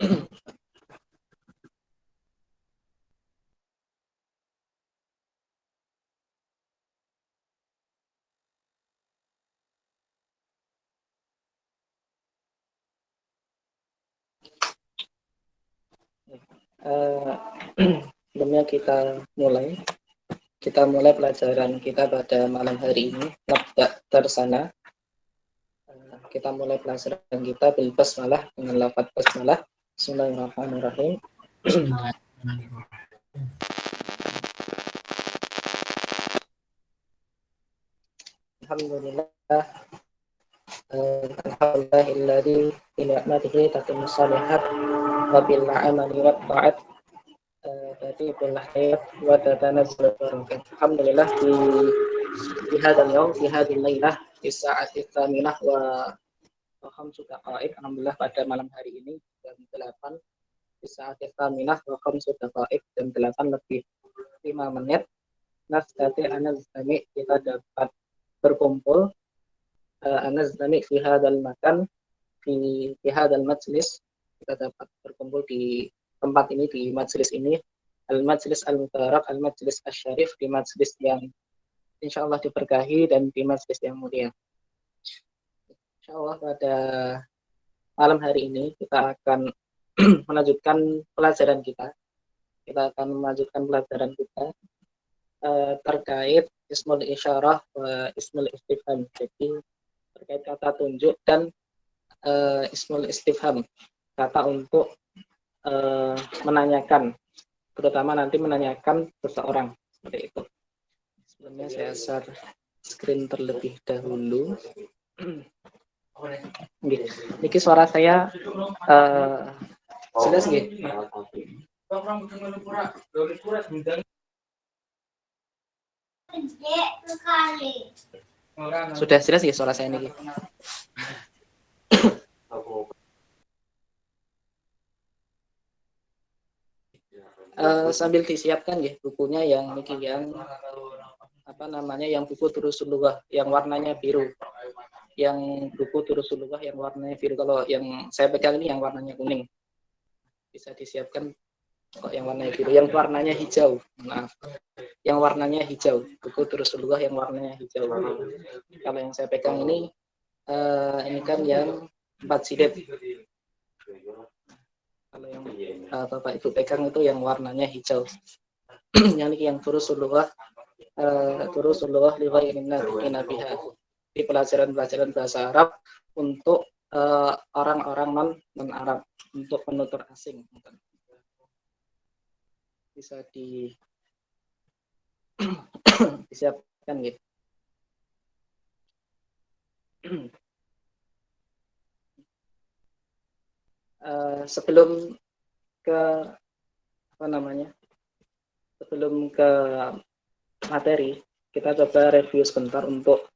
Uh, sebelumnya kita mulai pelajaran kita pada malam hari ini. Nabda tersana. Kita mulai pelajaran kita bil basmalah dengan lafaz basmalah. Bismillahirrahmanirrahim. Bismillahirrahmanirrahim. Alhamdulillah. Alhamdulillahilladzi bi ni'matihi tatimmu shalihat wa bil amali wat ta'at tatibul hayat wa tatanazzalu barakat. Alhamdulillah di hadzal yaum fi hadzal lailah di saat tsaminah wa khamsu daqaiq. Alhamdulillah pada malam hari ini jam 8 di saat tsaminah wa khamsu daqaiq, jam 8 lebih 5 menit. Nastati anazami, kita dapat berkumpul anazami fi hadzal makan fi hadzal majlis, kita dapat berkumpul di tempat ini, di majlis ini, al-majlis al-mubarak, al-majlis asy-syarif, di majlis yang insyaallah diberkahi dan di majlis yang mulia. Insyaallah pada malam hari ini kita akan melanjutkan pelajaran kita. Kita akan melanjutkan pelajaran kita terkait ismul isyarah wa ismul istifham. Jadi terkait kata tunjuk dan ismul istifham, kata untuk menanyakan, terutama nanti menanyakan seseorang, seperti itu. Sebelumnya saya share screen terlebih dahulu. Niki suara saya jelas nggih? Sudah jelas nggih suara saya niki? Sambil disiapkan ya bukunya yang niki, yang apa namanya, yang buku Durusulullah yang warnanya biru, yang buku Durusulullah yang warnanya biru. Kalau yang saya pegang ini yang warnanya kuning, bisa disiapkan. Kok yang warnanya biru, yang warnanya hijau, maaf, yang warnanya hijau, buku Durusulullah yang warnanya hijau. Kalau yang saya pegang ini kan yang 4 jilid. Kalau yang Bapak Ibu pegang itu yang warnanya hijau. Yang Durusulullah Durusulullah li ghairin nabiha, di pelajaran bahasa Arab untuk orang-orang non Arab, untuk penutur asing. Bisa disiapkan gitu. Sebelum ke apa namanya, sebelum ke materi, kita coba review sebentar untuk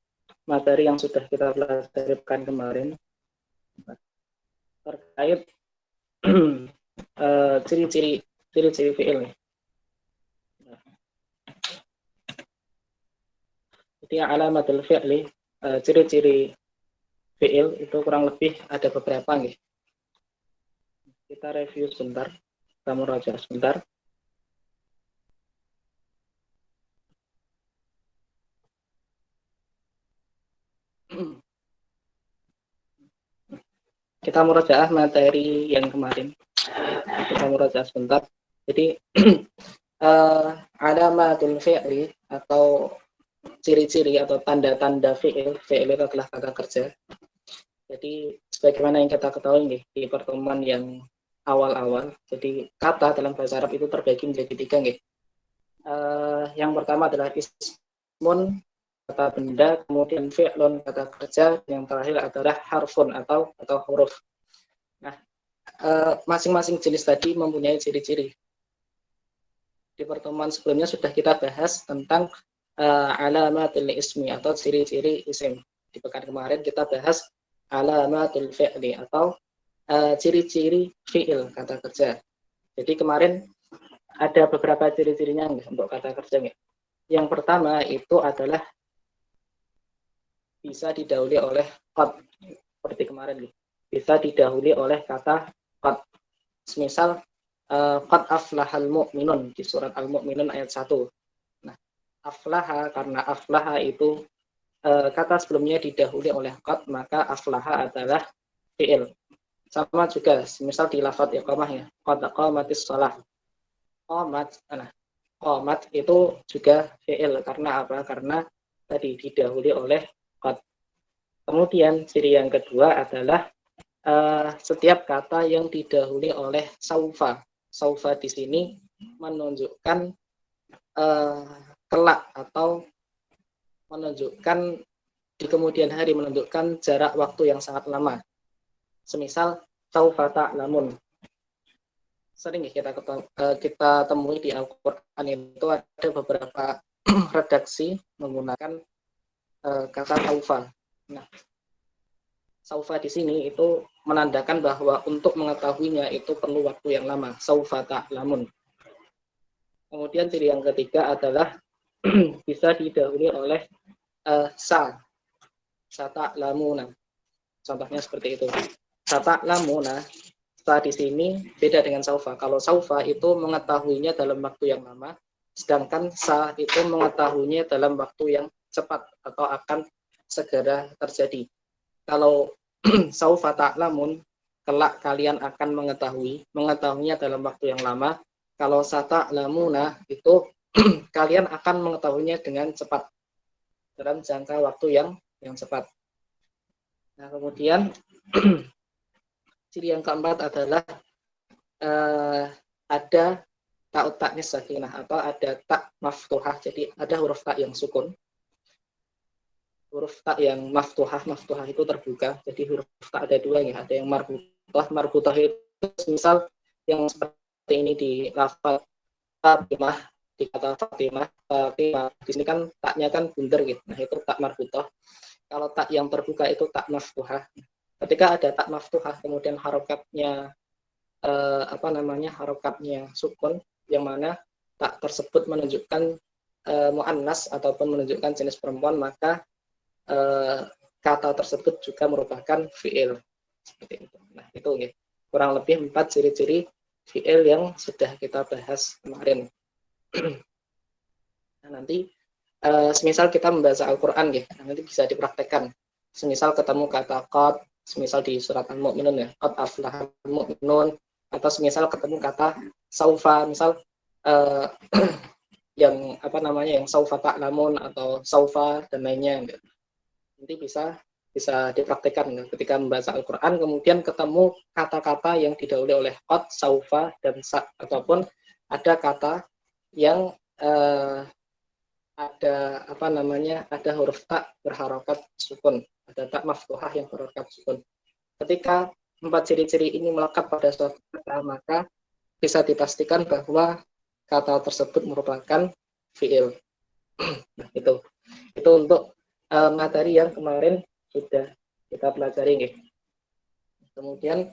materi yang sudah kita pelajari kemarin terkait ciri-ciri fiil. Jadi alamatul fi'li, ciri-ciri fiil itu kurang lebih ada beberapa nih. Kita review sebentar, kita merajaah sebentar. Kita merajaah materi yang kemarin. Kita merajaah sebentar. Jadi alamatul fi'li atau ciri-ciri atau tanda-tanda fi'il itu adalah kata kerja. Jadi sebagaimana yang kita ketahui nih di pertemuan yang awal-awal, jadi kata dalam bahasa Arab itu terbagi menjadi 3 nih. Yang pertama adalah ismun, kata benda, kemudian fi'lun, kata kerja, yang terakhir adalah harfun atau huruf. Nah, masing-masing jenis tadi mempunyai ciri-ciri. Di pertemuan sebelumnya sudah kita bahas tentang alamatul ismi atau ciri-ciri isim. Di pekan kemarin kita bahas alamatul fi'li atau ciri-ciri fi'il, kata kerja. Jadi kemarin ada beberapa ciri-cirinya untuk kata kerja. Yang pertama itu adalah bisa didahului oleh qad, seperti kemarin. Bisa didahului oleh kata qad. Semisal qad aflahal mu'minun di surat Al-Mu'minun ayat 1. Nah, aflaha, karena aflaha itu kata sebelumnya didahului oleh qad, maka aflaha adalah fi'il. Sama juga semisal di lafadz iqamah ya, qad qamatis shalah. Qamat, nah, qamat itu juga fi'il karena apa? Karena tadi didahului oleh qad. Kemudian ciri yang kedua adalah setiap kata yang didahului oleh saufa. Saufa di sini menunjukkan kelak atau menunjukkan di kemudian hari, menunjukkan jarak waktu yang sangat lama. Semisal saufa ta'lamun. Sering kita temui di Al-Qur'an itu ada beberapa redaksi menggunakan kata saufa. Nah, saufa di sini itu menandakan bahwa untuk mengetahuinya itu perlu waktu yang lama. Saufa ta'lamun. Kemudian ciri yang ketiga adalah bisa didahului oleh sa ta'lamuna. Contohnya seperti itu. Sa ta'lamuna, sa di sini beda dengan saufa. Kalau saufa itu mengetahuinya dalam waktu yang lama, sedangkan sa itu mengetahuinya dalam waktu yang cepat atau akan segera terjadi. Kalau saufa ta'lamun, kelak kalian akan mengetahuinya dalam waktu yang lama. Kalau sa ta'lamuna itu kalian akan mengetahuinya dengan cepat, dalam jangka waktu yang cepat. Nah, kemudian ciri yang keempat adalah ada ta'ut ta'nis sakinah atau ada tak maftuhah. Jadi ada huruf tak yang sukun. Huruf tak yang maftuhah itu terbuka. Jadi huruf tak ada dua ya, ada yang marbutah. Marbutah itu misal yang seperti ini di lafaz Fatimah, di kata Fatimah, di sini kan taknya kan bundar gitu. Nah, itu tak marbutah. Kalau tak yang terbuka itu tak maftuhah. Ketika ada tak maftuhah kemudian harokatnya harokatnya sukun, yang mana tak tersebut menunjukkan muannas ataupun menunjukkan jenis perempuan, maka kata tersebut juga merupakan fi'il. Seperti itu. Nah, itu ya. Kurang lebih 4 ciri-ciri fi'il yang sudah kita bahas kemarin. Nah, nanti semisal kita membaca Al-Qur'an ya, nanti bisa dipraktekkan. Semisal ketemu kata qad, semisal di surat Al-Mu'minun ya, qad aflahal mu'minun, atau semisal ketemu kata saufa, misal yang yang saufa ta'lamun atau saufa dan lainnya. Nanti bisa dipraktekkan ketika membaca Al-Qur'an, kemudian ketemu kata-kata yang didahului oleh qad, saufa, dan sa, ataupun ada kata yang ada huruf tak berharokat sukun, ada tak maftuhah yang berharokat sukun. Ketika 4 ciri-ciri ini melekat pada suatu kata, maka bisa dipastikan bahwa kata tersebut merupakan fi'il. Nah, itu untuk materi yang kemarin sudah kita pelajari nih. Kemudian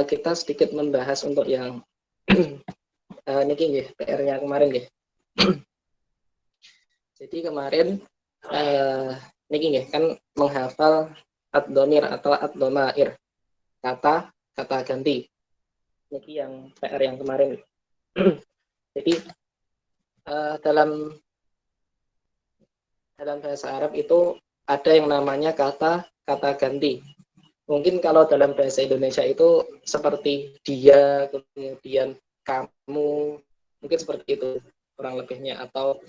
kita sedikit membahas untuk yang niki nggih, PR-nya kemarin nggih. Jadi kemarin niki nggih kan menghafal ad-dhamir atau ad-dhamair, kata ganti. Niki yang PR yang kemarin. Jadi dalam bahasa Arab itu ada yang namanya kata ganti. Mungkin kalau dalam bahasa Indonesia itu seperti dia, kemudian kamu, mungkin seperti itu kurang lebihnya, atau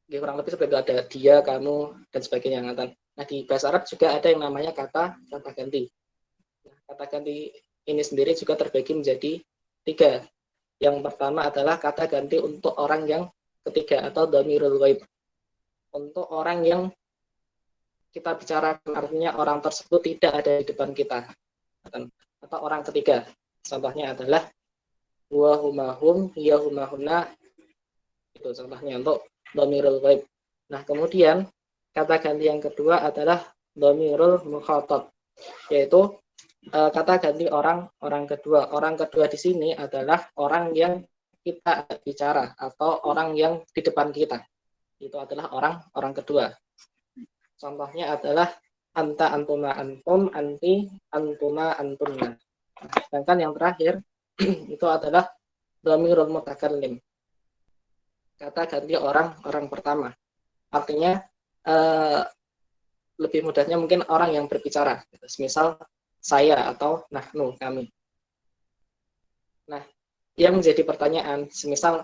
kurang lebih seperti itu, ada dia, kamu, dan sebagainya. Nah, di bahasa Arab juga ada yang namanya kata ganti. Nah, kata ganti ini sendiri juga terbagi menjadi 3. Yang pertama adalah kata ganti untuk orang yang ketiga atau dhamirul ghaib. Untuk orang yang kita bicarakan, artinya orang tersebut tidak ada di depan kita, atau orang ketiga. Contohnya adalah huwa humahum, hiya humahunna. Itu contohnya untuk dhamirul ghaib. Nah, kemudian kata ganti yang kedua adalah dhamirul mukhatab, yaitu kata ganti orang kedua. Orang kedua di sini adalah orang yang kita bicara atau orang yang di depan kita. Itu adalah orang kedua. Contohnya adalah anta, antuma, antum, anti, antuma, antunna. Sedangkan yang terakhir itu adalah dhamirul mutakallim. Kata ganti orang pertama. Artinya lebih mudahnya mungkin orang yang berbicara. Misal saya atau nahnu, kami. Nah, yang menjadi pertanyaan, semisal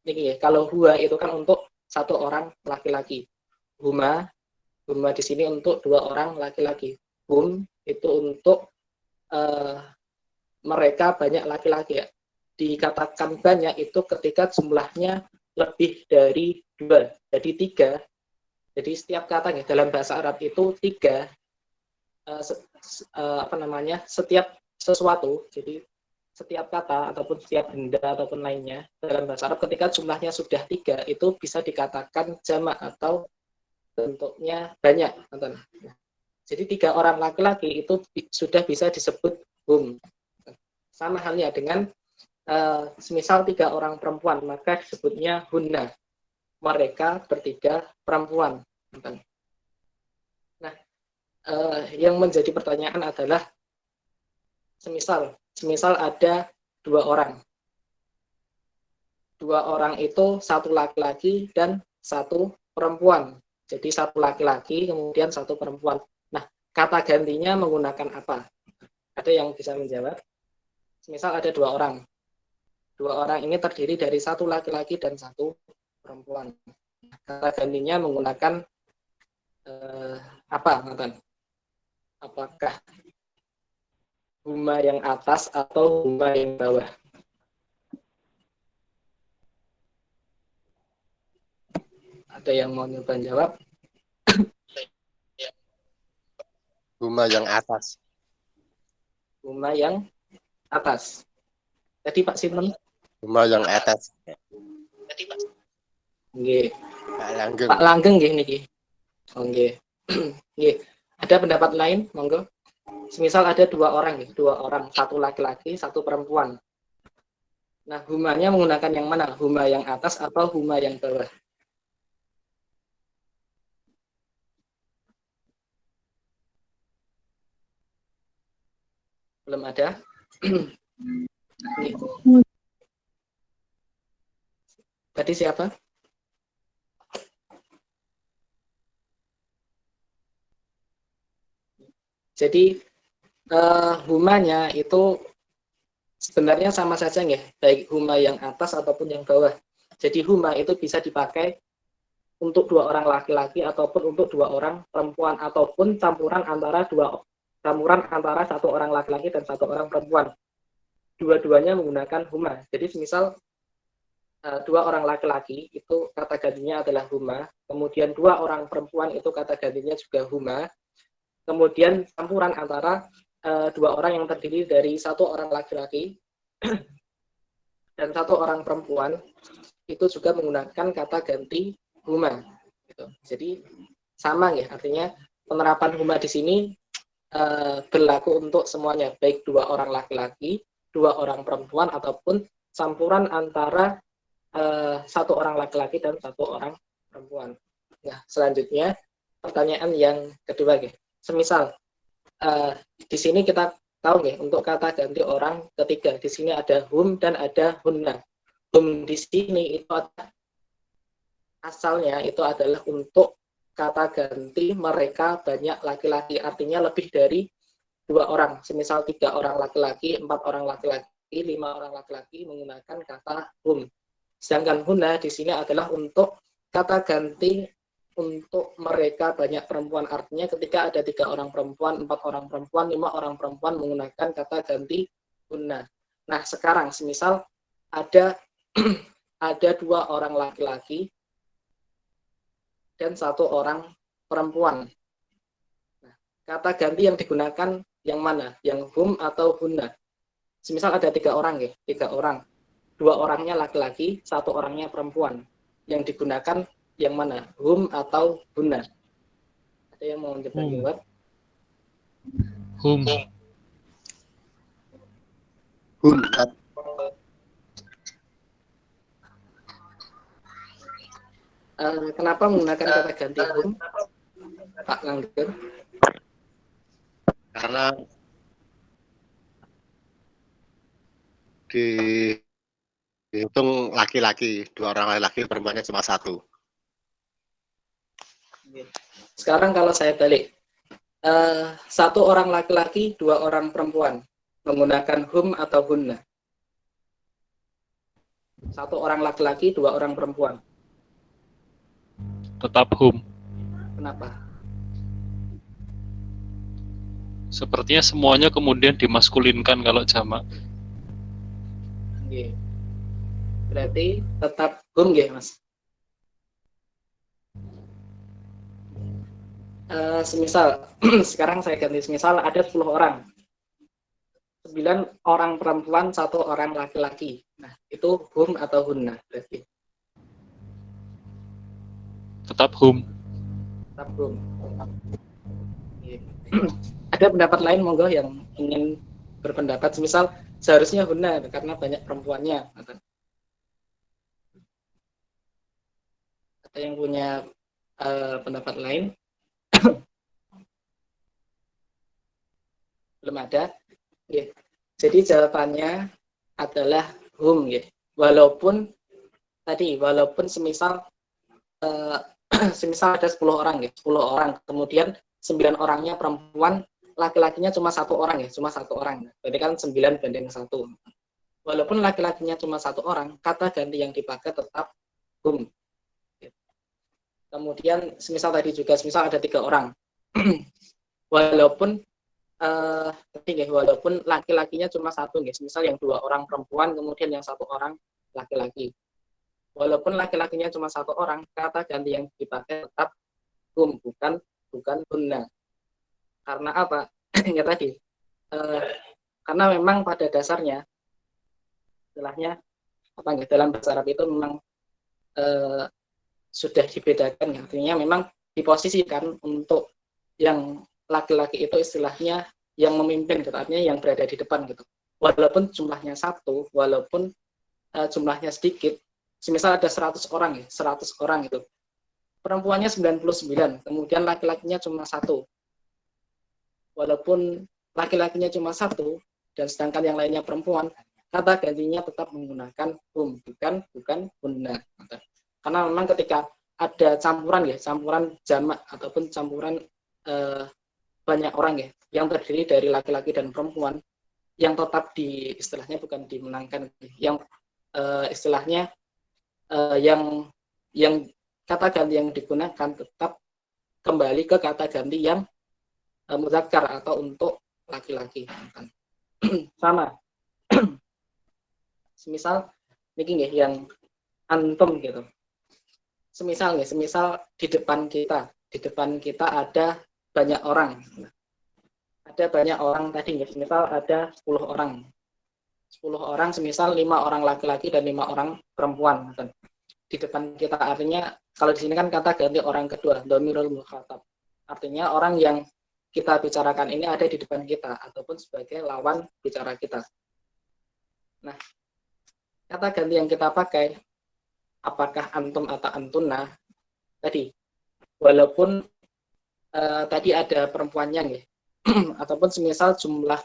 ini ya, kalau huwa itu kan untuk satu orang laki-laki. Huma di sini untuk dua orang laki-laki. Hum itu untuk mereka banyak laki-laki ya. Dikatakan banyak itu ketika jumlahnya lebih dari dua, jadi tiga. Jadi setiap kata ya, dalam bahasa Arab itu tiga, setiap sesuatu, jadi setiap kata ataupun setiap benda ataupun lainnya dalam bahasa Arab ketika jumlahnya sudah tiga itu bisa dikatakan jamak atau bentuknya banyak. Jadi tiga orang laki-laki itu sudah bisa disebut hum. Sama halnya dengan semisal tiga orang perempuan maka disebutnya hunna. Mereka bertiga perempuan. Nah, yang menjadi pertanyaan adalah semisal ada dua orang. Dua orang itu satu laki-laki dan satu perempuan. Jadi satu laki-laki kemudian satu perempuan. Nah, kata gantinya menggunakan apa? Ada yang bisa menjawab? Misal ada dua orang. Dua orang ini terdiri dari satu laki-laki dan satu perempuan. Kata gantinya menggunakan apa, Nathan? Apakah huma yang atas atau huma yang bawah? Ada yang mau nyoba jawab? Huma yang atas. Huma yang atas. Jadi Pak Sinten? Huma yang atas. Jadi Pak. Nggih. Pak Langgeng. Pak Langgeng nggih niki. Oh nggih. Nggih. Ada pendapat lain? Monggo. Semisal ada dua orang, satu laki-laki, satu perempuan. Nah, humanya menggunakan yang mana? Huma yang atas atau huma yang bawah? Belum ada? Tadi siapa? Jadi humanya itu sebenarnya sama saja ya, baik huma yang atas ataupun yang bawah. Jadi huma itu bisa dipakai untuk dua orang laki-laki ataupun untuk dua orang perempuan ataupun campuran antara satu orang laki-laki dan satu orang perempuan. Dua-duanya menggunakan huma. Jadi misal dua orang laki-laki itu kata gantinya adalah huma, kemudian dua orang perempuan itu kata gantinya juga huma. Kemudian campuran antara dua orang yang terdiri dari satu orang laki-laki dan satu orang perempuan itu juga menggunakan kata ganti huma. Gitu. Jadi sama ya, artinya penerapan huma di sini berlaku untuk semuanya, baik dua orang laki-laki, dua orang perempuan ataupun campuran antara satu orang laki-laki dan satu orang perempuan. Nah, selanjutnya pertanyaan yang kedua ya. Semisal di sini kita tahu ya, untuk kata ganti orang ketiga di sini ada hum dan ada hunna. Hum di sini itu asalnya itu adalah untuk kata ganti mereka banyak laki-laki, artinya lebih dari dua orang. Semisal tiga orang laki-laki, empat orang laki-laki, lima orang laki-laki menggunakan kata hum. Sedangkan hunna di sini adalah untuk kata ganti untuk mereka banyak perempuan, artinya ketika ada tiga orang perempuan, empat orang perempuan, lima orang perempuan menggunakan kata ganti hunna. Nah sekarang semisal ada ada dua orang laki-laki dan satu orang perempuan. Nah, kata ganti yang digunakan yang mana? Yang hum atau hunna? Semisal ada tiga orang ya, tiga orang, dua orangnya laki-laki, satu orangnya perempuan. Yang digunakan yang mana? Hum atau hunna? Ada yang mau coba jawab? Hum. Hum. Kenapa menggunakan kata ganti hum? Pak Langgeng? Karena dihitung laki-laki, 2 orang laki-laki, perempuannya cuma 1. Sekarang kalau saya balik, 1 orang laki-laki, 2 orang perempuan, menggunakan hum atau hunna. 1 orang laki-laki, 2 orang perempuan. Tetap hum. Kenapa? Sepertinya semuanya kemudian dimaskulinkan kalau jamak. Oke. Berarti tetap hum ya, Mas. Semisal sekarang saya ganti, semisal ada 10 orang, 9 orang perempuan, 1 orang laki-laki. Nah, itu hum atau hunna berarti. Tetap hum. Tetap hum. Oke. Ada pendapat lain monggo yang ingin berpendapat, semisal seharusnya hunna karena banyak perempuannya. Ada yang punya pendapat lain? Belum ada. Ya. Jadi jawabannya adalah hum ya. Walaupun semisal semisal ada 10 orang ya, 10 orang, kemudian 9 orangnya perempuan, laki-lakinya cuma 1 orang ya, cuma 1 orang. Berarti kan 9:1. Walaupun laki-lakinya cuma 1 orang, kata ganti yang dipakai tetap hum. Kemudian semisal tadi juga, semisal ada 3 orang. Walaupun laki-lakinya cuma 1, misal yang 2 orang perempuan, kemudian yang 1 orang laki-laki. Walaupun laki-lakinya cuma 1 orang, kata ganti yang dipakai tetap hum, bukan hunna. Karena apa? Ya tadi, karena memang pada dasarnya, istilahnya dalam bahasa Arab itu memang sudah dibedakan, artinya memang diposisikan untuk yang laki-laki itu istilahnya yang memimpin, gitu, artinya yang berada di depan gitu. Walaupun jumlahnya 1, walaupun jumlahnya sedikit, semisal ada 100 orang ya, 100 orang itu. Perempuannya 99, kemudian laki-lakinya cuma 1. Walaupun laki-lakinya cuma 1 dan sedangkan yang lainnya perempuan, kata gantinya tetap menggunakan hum, bukan hunna. Karena memang ketika ada campuran jamak ataupun campuran banyak orang ya, yang terdiri dari laki-laki dan perempuan, yang tetap istilahnya bukan dimenangkan, yang istilahnya yang kata ganti yang digunakan tetap kembali ke kata ganti yang muzakkar atau untuk laki-laki. Sama. Semisal ini yang antum gitu. Semisal di depan kita ada banyak orang. Ada banyak orang tadi, semisal ada 10 orang. 10 orang, semisal 5 orang laki-laki dan 5 orang perempuan. Di depan kita, artinya kalau di sini kan kata ganti orang kedua, dhamirul mukhatab. Artinya orang yang kita bicarakan ini ada di depan kita ataupun sebagai lawan bicara kita. Nah, kata ganti yang kita pakai, apakah antum atau antuna tadi, walaupun tadi ada perempuannya ya, ataupun semisal jumlah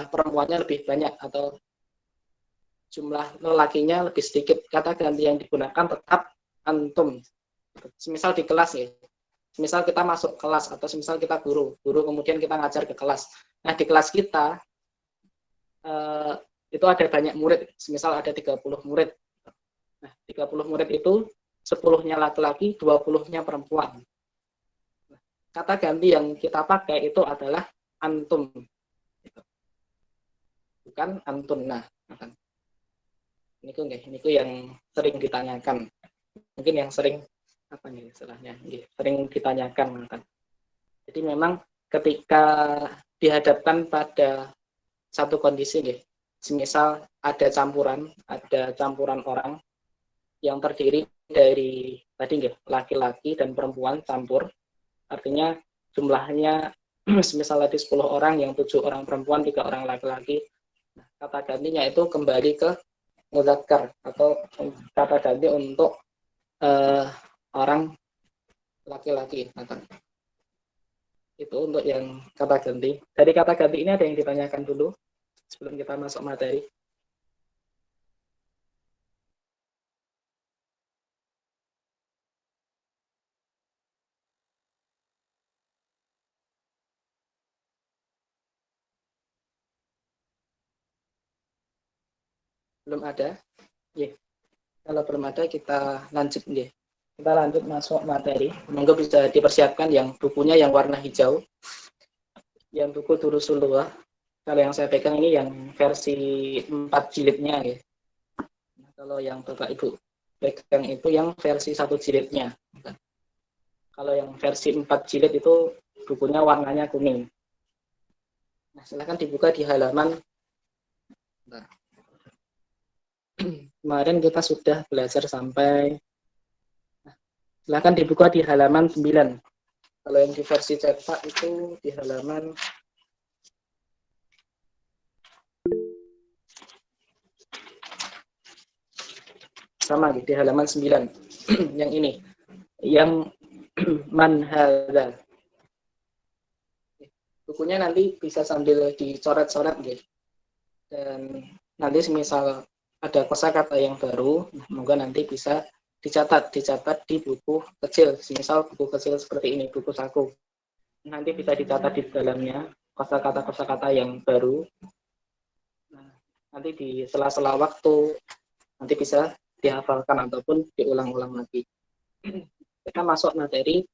perempuannya lebih banyak atau jumlah lelakinya lebih sedikit, kata ganti yang digunakan tetap antum. Semisal di kelas ya, semisal kita masuk kelas atau semisal kita guru kemudian kita ngajar ke kelas. Nah, di kelas kita itu ada banyak murid, semisal ada 30 murid. Nah, 30 murid itu 10-nya laki-laki, 20-nya perempuan. Kata ganti yang kita pakai itu adalah antum, bukan antunna. Ini yang sering ditanyakan, mungkin yang sering istilahnya sering ditanyakan. Jadi memang ketika dihadapkan pada satu kondisi semisal ada campuran orang yang terdiri dari tadi laki-laki dan perempuan campur, artinya jumlahnya semisal ada 10 orang, yang 7 orang perempuan, 3 orang laki-laki. Kata gantinya itu kembali ke muzakkar atau kata ganti untuk orang laki-laki. Itu untuk yang kata ganti. Dari kata ganti ini ada yang ditanyakan dulu sebelum kita masuk materi. Belum ada? Ya. Kalau belum ada kita lanjut ya. Kita lanjut masuk materi. Monggo bisa dipersiapkan yang bukunya yang warna hijau. Yang buku Durusulullah. Kalau yang saya pegang ini yang versi 4 jilidnya ya. Kalau yang Bapak Ibu pegang itu yang versi 1 jilidnya. Kalau yang versi 4 jilid itu bukunya warnanya kuning. Nah, silakan dibuka di halaman. Kemarin kita sudah belajar sampai, silakan dibuka di halaman 9. Kalau yang di versi cetak itu di halaman sama di halaman 9. Yang ini. Yang man hadza. Bukunya nanti bisa sambil dicoret-coret gitu. Dan nanti semisal ada kosakata yang baru, semoga nanti bisa dicatat di buku kecil, semisal buku kecil seperti ini, buku saku. Nanti bisa dicatat di dalamnya kosakata yang baru. Nah, nanti di sela-sela waktu nanti bisa dihafalkan ataupun diulang-ulang lagi. Kita masuk materi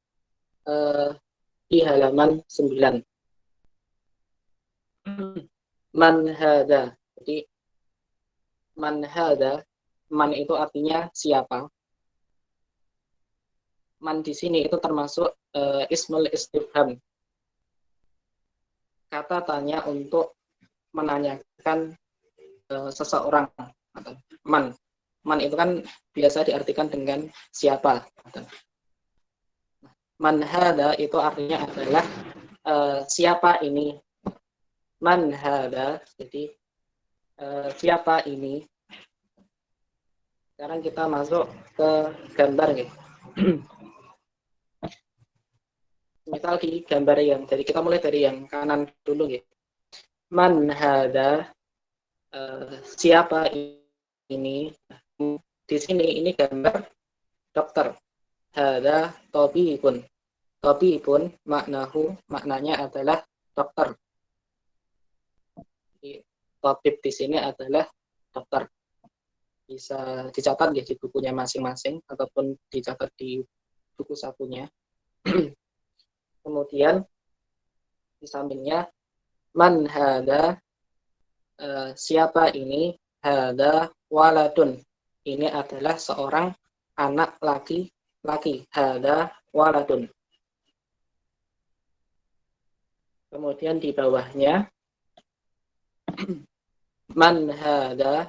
di halaman 9. Man hadza. Jadi man hadza, man itu artinya siapa. Man di sini itu termasuk ismul istifham. Kata tanya untuk menanyakan seseorang. Man. Man itu kan biasa diartikan dengan siapa. Man hadza itu artinya adalah siapa ini. Man hadza, jadi siapa ini. Sekarang kita masuk ke gambar gitu. Misal di gambar yang, jadi kita mulai dari yang kanan dulu gitu. Man hadza, siapa ini. Di sini ini gambar dokter. Hadza tabibun. Tabibun maknanya adalah dokter. Tabib di sini adalah dokter. Bisa dicatat ya di bukunya masing-masing ataupun dicatat di buku sakunya. Kemudian di sampingnya man hadza, siapa ini. Hadza waladun, ini adalah seorang anak laki-laki. Hadza waladun. Kemudian di bawahnya man hadza,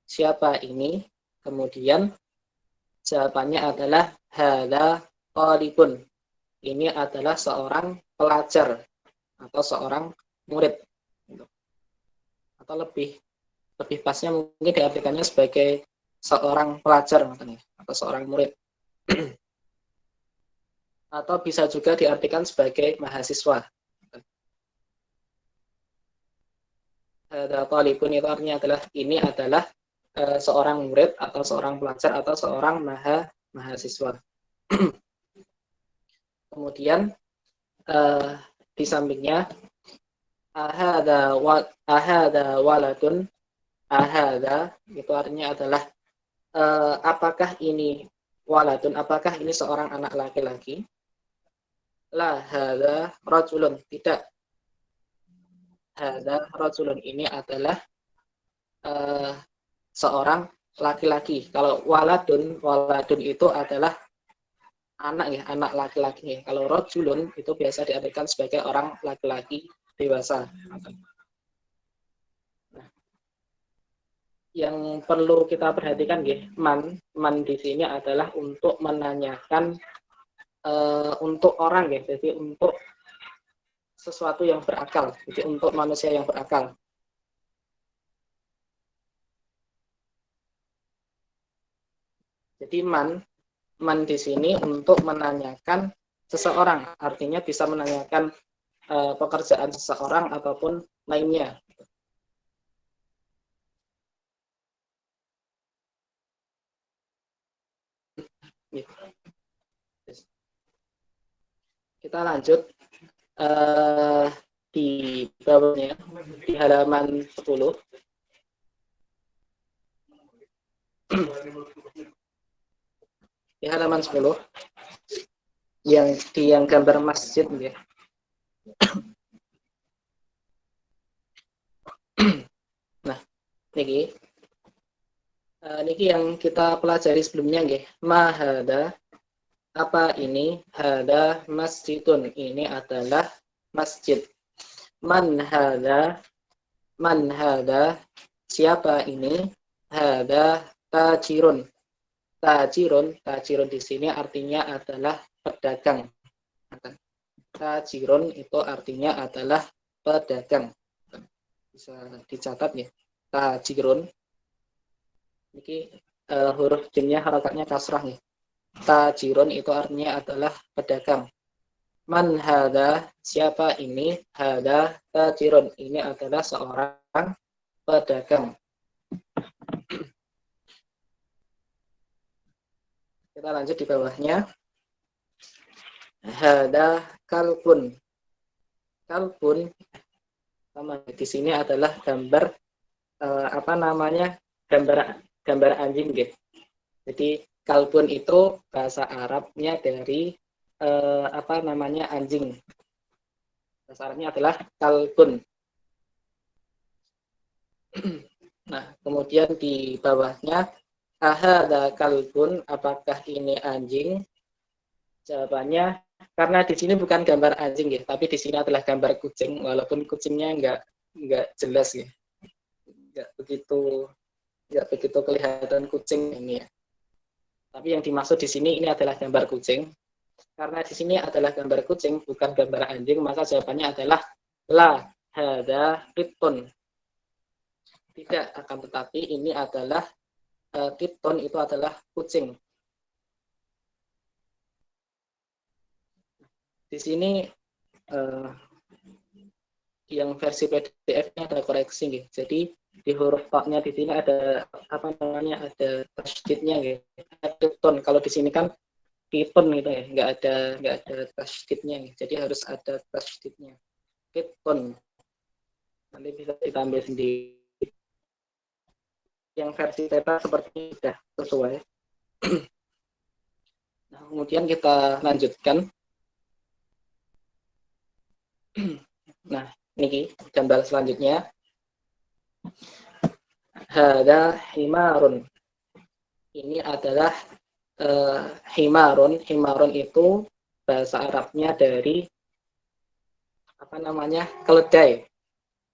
siapa ini. Kemudian jawabannya adalah hadza talibun, ini adalah seorang pelajar atau seorang murid. Atau lebih pasnya mungkin diartikannya sebagai seorang pelajar atau seorang murid. Atau bisa juga diartikan sebagai mahasiswa. Talibun itu artinya adalah ini adalah seorang murid atau seorang pelajar atau seorang mahasiswa. Kemudian di sampingnya ahada waladun. Ahada itu artinya adalah apakah ini waladun, apakah ini seorang anak laki-laki. La hadza rajulun, tidak. Hadza rajulun, ini adalah seorang laki-laki. Kalau waladun itu adalah anak ya, anak laki-laki. Kalau rajulun itu biasa diartikan sebagai orang laki-laki dewasa. Nah, yang perlu kita perhatikan ya, man di sini adalah untuk menanyakan untuk orang ya, jadi untuk sesuatu yang berakal, jadi untuk manusia yang berakal. Jadi man di sini untuk menanyakan seseorang, artinya bisa menanyakan pekerjaan seseorang ataupun lainnya. Kita lanjut di bawahnya, di halaman 10. Di halaman 10 yang gambar masjid ya. Nah, niki yang kita pelajari sebelumnya nggih. Ma hada, apa ini? Hada masjidun, ini adalah masjid. Man hada, siapa ini? Hada tajirun. Tajirun di sini artinya adalah pedagang. Tajirun itu artinya adalah pedagang. Bisa dicatat ya. Tajirun. Ini huruf jinnya harakatnya kasrah nih. Tajirun itu artinya adalah pedagang. Man hada, siapa ini? Hada tajirun, ini adalah seorang pedagang. Kita lanjut di bawahnya. Hada kalbun. Kalbun sama di sini adalah gambar gambar anjing gitu. Jadi kalbun itu bahasa Arabnya dari anjing. Bahasa Arabnya adalah kalbun. Nah, kemudian di bawahnya ahada kalbun, apakah ini anjing? Jawabannya, karena di sini bukan gambar anjing ya, tapi di sini adalah gambar kucing, walaupun kucingnya nggak jelas ya, nggak begitu kelihatan kucing ini ya. Tapi yang dimaksud di sini ini adalah gambar kucing. Karena di sini adalah gambar kucing, bukan gambar anjing, maka jawabannya adalah la hada qittun. Tidak, akan tetapi ini adalah qittun, itu adalah kucing. Di sini yang versi PDF-nya ada koreksi gitu. Jadi di huruf ta-nya di sini ada ada tasydidnya gitu. Ada ton. Kalau di sini kan kitun gitu ya, nggak ada tasydidnya gitu. Jadi harus ada tasydidnya. Kitun. Nanti bisa ditambah sendiri. Yang versi Teta seperti ini sudah sesuai. Nah, kemudian kita lanjutkan. Nah, ini gambar selanjutnya. Hada himarun. Ini adalah himarun. Himarun itu bahasa Arabnya dari keledai.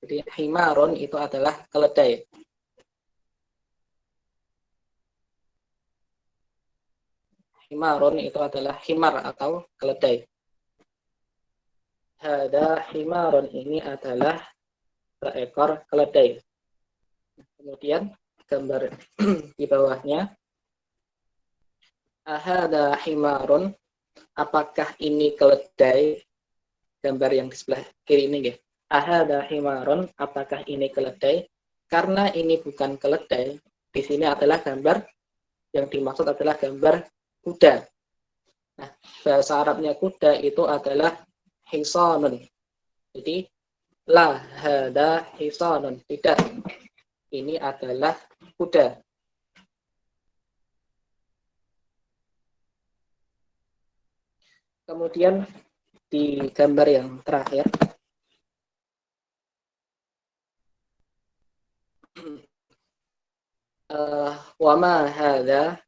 Jadi himarun itu adalah keledai. Himarun itu adalah himar atau keledai. Hada himarun, ini adalah seekor keledai. Kemudian gambar di bawahnya. Ahada himarun, apakah ini keledai? Gambar yang di sebelah kiri ini ya. Ahada himarun, apakah ini keledai? Karena ini bukan keledai, di sini adalah gambar yang dimaksud adalah gambar kuda. Nah, bahasa Arabnya kuda itu adalah hisanun. Jadi la hada hisanun, tidak. Ini adalah kuda. Kemudian di gambar yang terakhir, wama hada,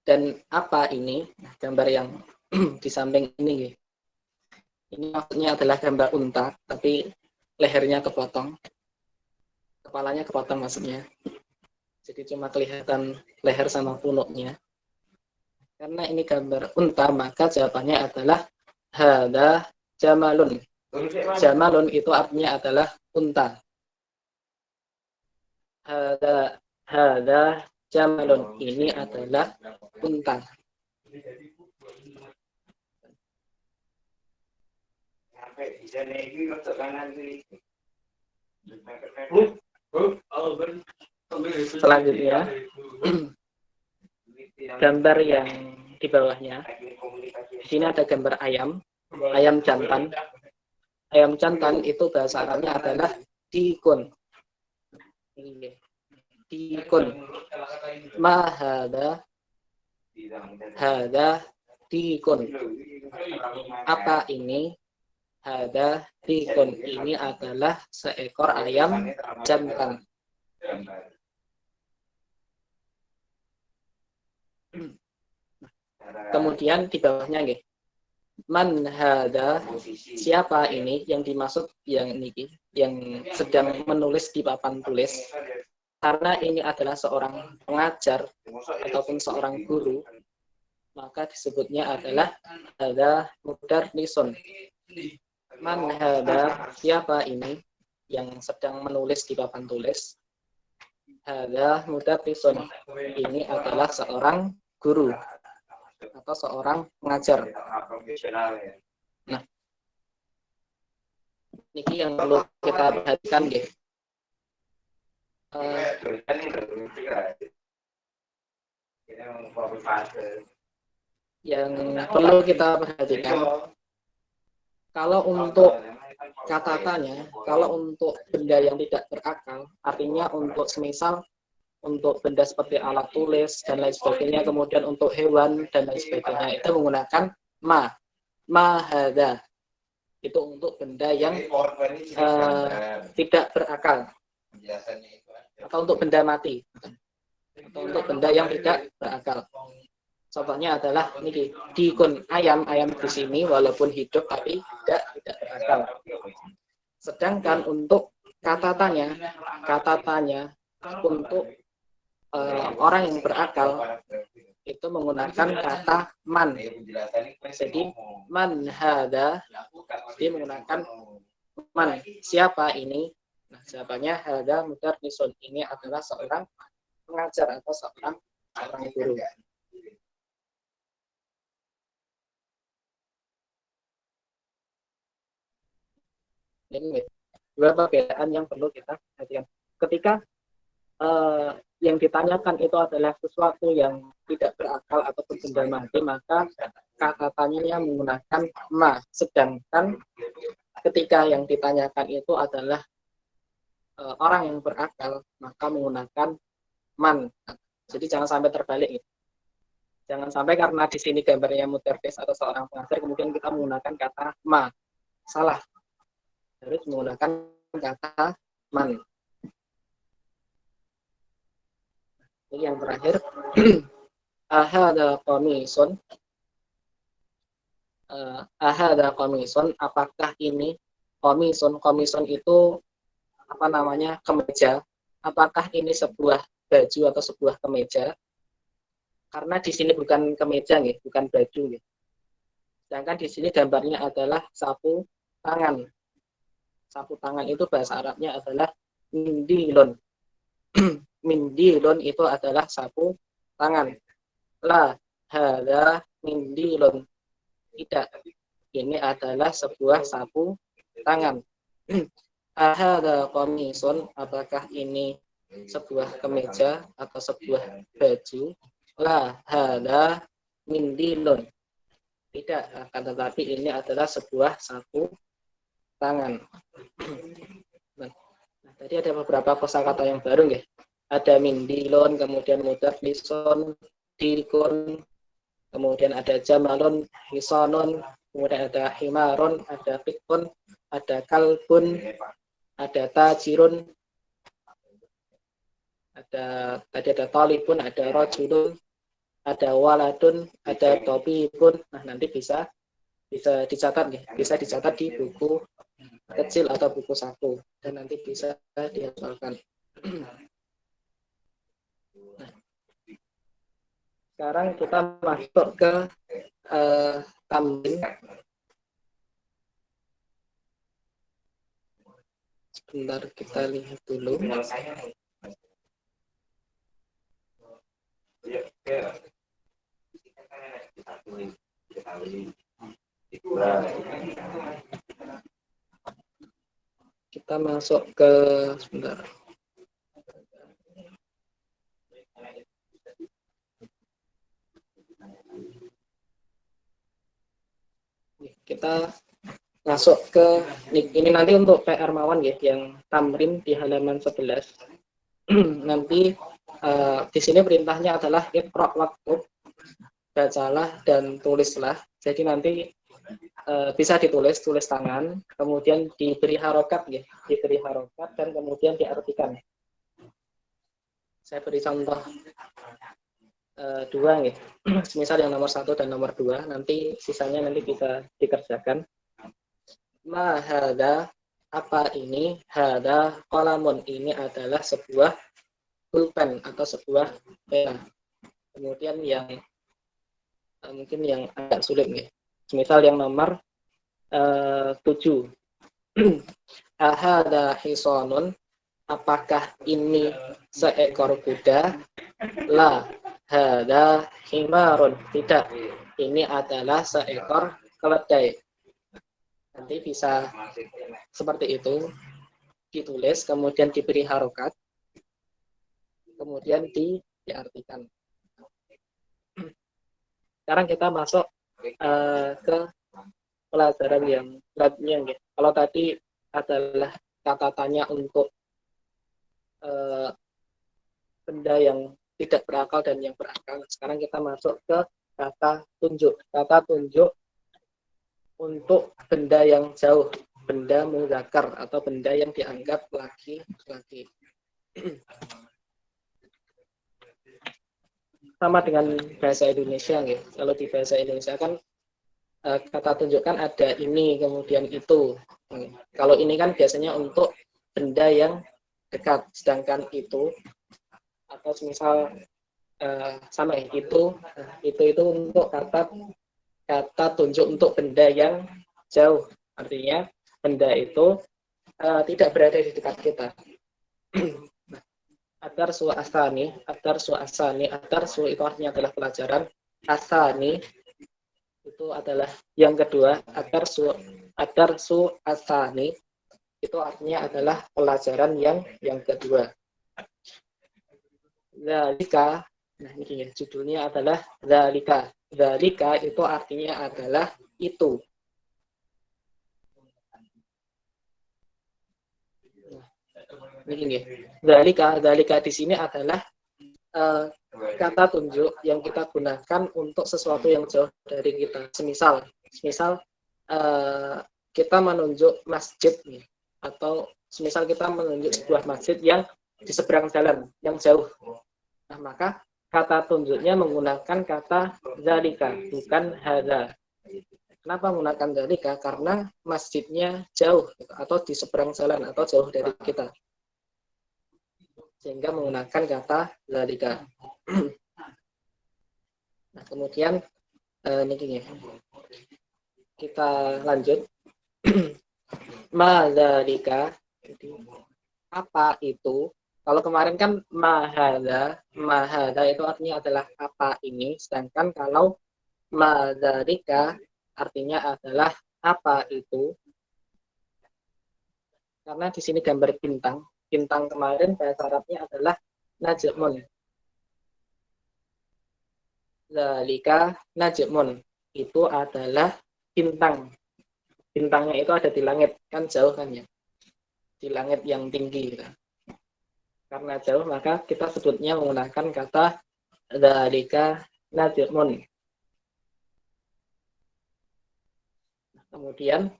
dan apa ini? Nah, gambar yang di samping ini, ini maksudnya adalah gambar unta, tapi lehernya kepotong, kepalanya kepotong maksudnya. Jadi cuma kelihatan leher sama punuknya. Karena ini gambar unta, maka jawabannya adalah hada jamalun. Jamalun itu artinya adalah unta. Hada jamalun, ini adalah unta. Selanjutnya, gambar yang di bawahnya. Di sini ada gambar ayam jantan. Ayam jantan itu bahasa Arabnya adalah dikun. Dikun. Ma hada dikun. Apa ini? Hada dikun. Ini adalah seekor ayam jantan. Kemudian di bawahnya nggih. Man hada, siapa ini yang dimaksud yang ini yang sedang menulis di papan tulis, karena ini adalah seorang pengajar ataupun seorang guru, maka disebutnya adalah hada mudarrisun. Man hada, siapa ini yang sedang menulis di papan tulis, hada mudarrisun, ini adalah seorang guru atau seorang pengajar. Nah, ini yang perlu kita perhatikan, gitu. Yang perlu kita perhatikan, kalau untuk kata-katanya, kalau untuk benda yang tidak berakal, artinya untuk semisal untuk benda seperti alat tulis dan lain sebagainya, kemudian untuk hewan dan lain sebagainya, itu menggunakan ma hada. Itu untuk benda yang tidak berakal, atau untuk benda mati, atau untuk benda yang tidak berakal. Contohnya adalah ini dikun, ayam di sini walaupun hidup tapi tidak berakal. Sedangkan untuk kata-katanya untuk orang yang berakal itu menggunakan kata man. Jadi man hada, dia menggunakan man. Siapa ini? Nah, siapanya hada mudarrisun, ini adalah seorang pengajar atau seorang guru. Ini dua perbedaan yang perlu kita perhatikan. Ketika yang ditanyakan itu adalah sesuatu yang tidak berakal ataupun benda mati, maka kata-katanya menggunakan ma. Sedangkan ketika yang ditanyakan itu adalah orang yang berakal, maka menggunakan man. Jadi jangan sampai terbalik. Jangan sampai karena di sini gambarnya mudarris atau seorang pengajar, kemudian kita menggunakan kata ma. Salah. Harus menggunakan kata man. Ini yang terakhir, ahada qamisun. Ahada qamisun, apakah ini qamisun? Qamisun itu apa namanya? Kemeja. Apakah ini sebuah baju atau sebuah kemeja? Karena di sini bukan kemeja nih, bukan baju nih. Sedangkan di sini gambarnya adalah sapu tangan. Sapu tangan itu bahasa Arabnya adalah mindilun. Mindilun itu adalah sapu tangan. La hada mindilun. Tidak. Ini adalah sebuah sapu tangan. Ahada qamisun, apakah ini sebuah kemeja atau sebuah baju? La hada mindilun. Tidak, akan tetapi ini adalah sebuah sapu tangan. Nah, tadi ada beberapa kosakata yang baru ya. Ada mindilon, kemudian mudarrisun, dikun, kemudian ada jamalun, hisanun, kemudian ada himarun, ada fikun, ada kalbun, ada tajirun, tadi ada talibun, ada rajulun, ada waladun, ada tobibun. Nah, nanti bisa dicatat ya, bisa dicatat di buku kecil atau buku saku dan nanti bisa dihafalkan. Nah, sekarang kita masuk ke tamrin. Sebentar kita lihat dulu. kita masuk ke sebentar. Kita masuk ke ini nanti untuk PR Mawan ya, yang tamrin di halaman 11. Nanti di sini perintahnya adalah iqra waktub, bacalah dan tulislah. Jadi nanti bisa tulis tangan, kemudian diberi harokat ya, diberi harokat dan kemudian diartikan. Saya beri contoh dua nih, misal yang nomor 1 dan nomor 2, nanti sisanya nanti bisa dikerjakan. Ma hada, apa ini? Hada qalamun, ini adalah sebuah pulpen atau sebuah pena. Kemudian yang mungkin yang agak sulit nih, misal yang nomor 7. Ahada hisonun, apakah ini seekor kuda? La hada himarun, tidak, ini adalah seekor keledai. Nanti bisa seperti itu, ditulis, kemudian diberi harokat, kemudian diartikan. Sekarang kita masuk ke pelajaran yang lainnya. Kalau tadi adalah kata tanya untuk benda yang tidak berakal dan yang berakal. Sekarang kita masuk ke kata tunjuk. Kata tunjuk untuk benda yang jauh, benda mudzakkar atau benda yang dianggap laki-laki. Sama dengan bahasa Indonesia ya. Kalau di bahasa Indonesia kan kata tunjuk kan ada ini kemudian itu. Kalau ini kan biasanya untuk benda yang dekat, sedangkan itu atau misal sama ya, itu untuk kata tunjuk untuk benda yang jauh, artinya benda itu tidak berada di dekat kita. Adarsu asani itu artinya adalah pelajaran, asani itu adalah yang kedua, adarsu asani itu artinya adalah pelajaran yang kedua. Zalika, nah ini ya, judulnya adalah Zalika. Zalika itu artinya adalah itu. Nah, ini ya. Zalika di sini adalah kata tunjuk yang kita gunakan untuk sesuatu yang jauh dari kita. Semisal kita menunjuk masjid nih, atau semisal kita menunjuk sebuah masjid yang di seberang jalan yang jauh. Nah, maka kata tunjuknya menggunakan kata zalika, bukan hadza. Kenapa menggunakan zalika? Karena masjidnya jauh atau di seberang jalan atau jauh dari kita. Sehingga menggunakan kata zalika. Nah, kemudian ini kita lanjut. Ma zalika, apa itu? Kalau kemarin kan mahada itu artinya adalah apa ini, sedangkan kalau madzalika artinya adalah apa itu. Karena di sini gambar bintang kemarin bahasa Arabnya adalah najmun. Zalika najmun, itu adalah bintang. Bintangnya itu ada di langit, kan jauh kan ya. Di langit yang tinggi gitu. Karena jauh maka kita sebutnya menggunakan kata dzalika najmun. Kemudian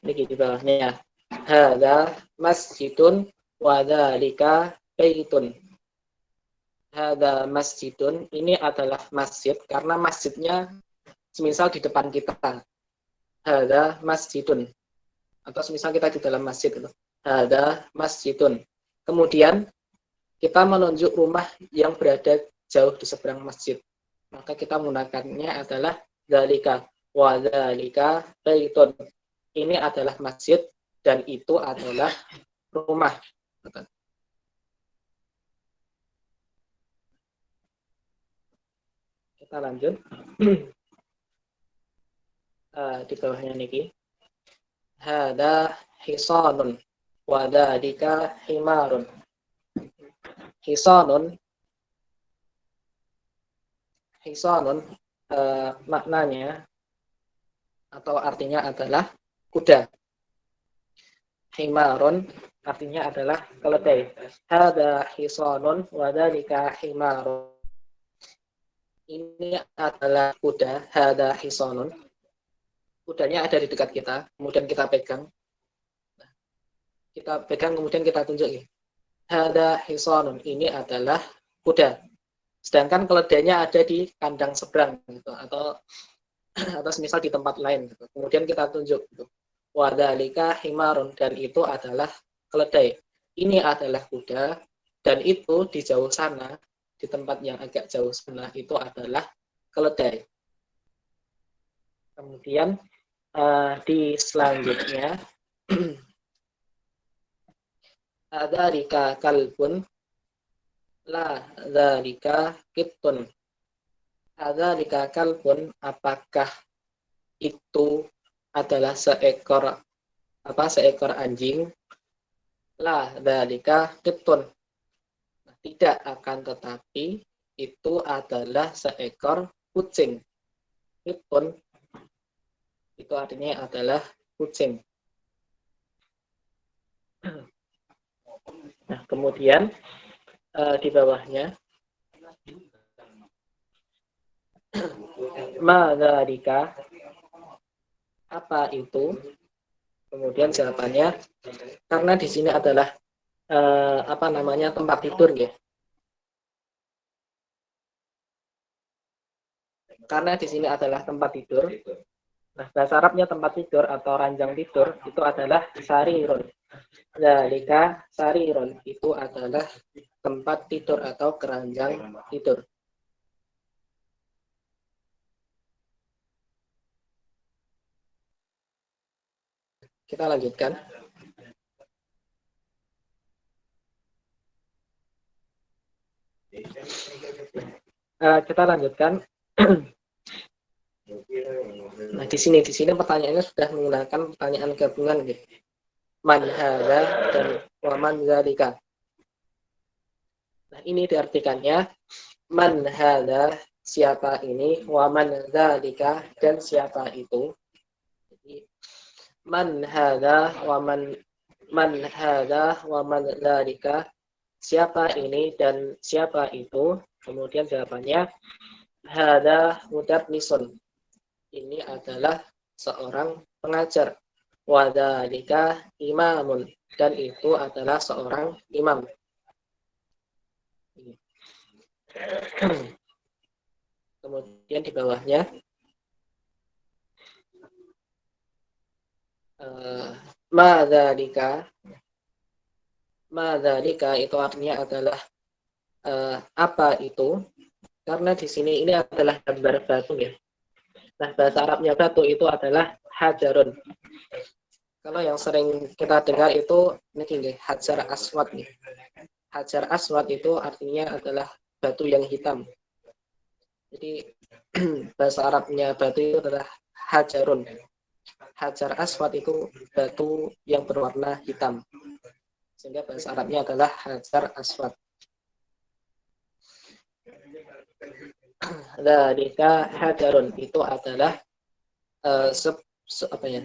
ini di bawahnya hadza masjidun wa dzalika baitun. Hadza masjidun, ini adalah masjid karena masjidnya semisal di depan kita. Hadza masjidun. Atau semisal kita di dalam masjid itu. Hadza masjidun. Kemudian kita menunjuk rumah yang berada jauh di seberang masjid. Maka kita menggunakannya adalah dzalika wa dzalika baitun. Ini adalah masjid dan itu adalah rumah. Kita lanjut. Di bawahnya niki. Hada hisanun wa dzalika himarun. Hisanun maknanya atau artinya adalah kuda. Himarun artinya adalah keledai. Hada hisanun wa dzalika himarun. Ini adalah kuda, hada hisanun. Kudanya ada di dekat kita, kemudian kita pegang. Kita pegang kemudian kita tunjuk. Hada hisanun, ini adalah kuda. Sedangkan keledainya ada di kandang seberang gitu, atau semisal di tempat lain gitu. Kemudian kita tunjuk gitu. Wa dzalika himarun, dan itu adalah keledai. Ini adalah kuda, dan itu di jauh sana, di tempat yang agak jauh sana itu adalah keledai. Kemudian di selanjutnya dzalika kalbun la dzalika kittun. Dzalika kalbun, apakah itu adalah seekor anjing? La dzalika kittun. Tidak, akan tetapi itu adalah seekor kucing. Kittun itu artinya adalah kucing. Nah, kemudian di bawahnya ma dzalika, apa itu? Kemudian jawabannya, karena di sini adalah tempat tidur ya. Karena di sini adalah tempat tidur. Nah, bahasa Arabnya tempat tidur atau ranjang tidur itu adalah sarirun. Dzalika sarirun, itu adalah tempat tidur atau keranjang tidur. Kita lanjutkan. Kita lanjutkan. Nah, di sini pertanyaannya sudah menggunakan pertanyaan gabungan gitu. Man hadza dan wa man dzalika. Nah, ini diartikannya man hadza, siapa ini, wa man dzalika, dan siapa itu. Jadi man hadza wa man hadza wa man dzalika, siapa ini dan siapa itu. Kemudian jawabannya hadza mudarrisun, ini adalah seorang pengajar. Wa dzalika imamun, dan itu adalah seorang imam. Kemudian di bawahnya ma dzalika itu artinya adalah apa itu? Karena di sini ini adalah gambar batu ya. Nah, bahasa Arabnya batu itu adalah hajarun. Kalau yang sering kita dengar itu ini hajar aswad nih. Hajar aswad itu artinya adalah batu yang hitam. Jadi bahasa Arabnya batu itu adalah hajarun. Hajar aswad itu batu yang berwarna hitam. Sehingga bahasa Arabnya adalah hajar aswad. Dzalika hajarun, itu adalah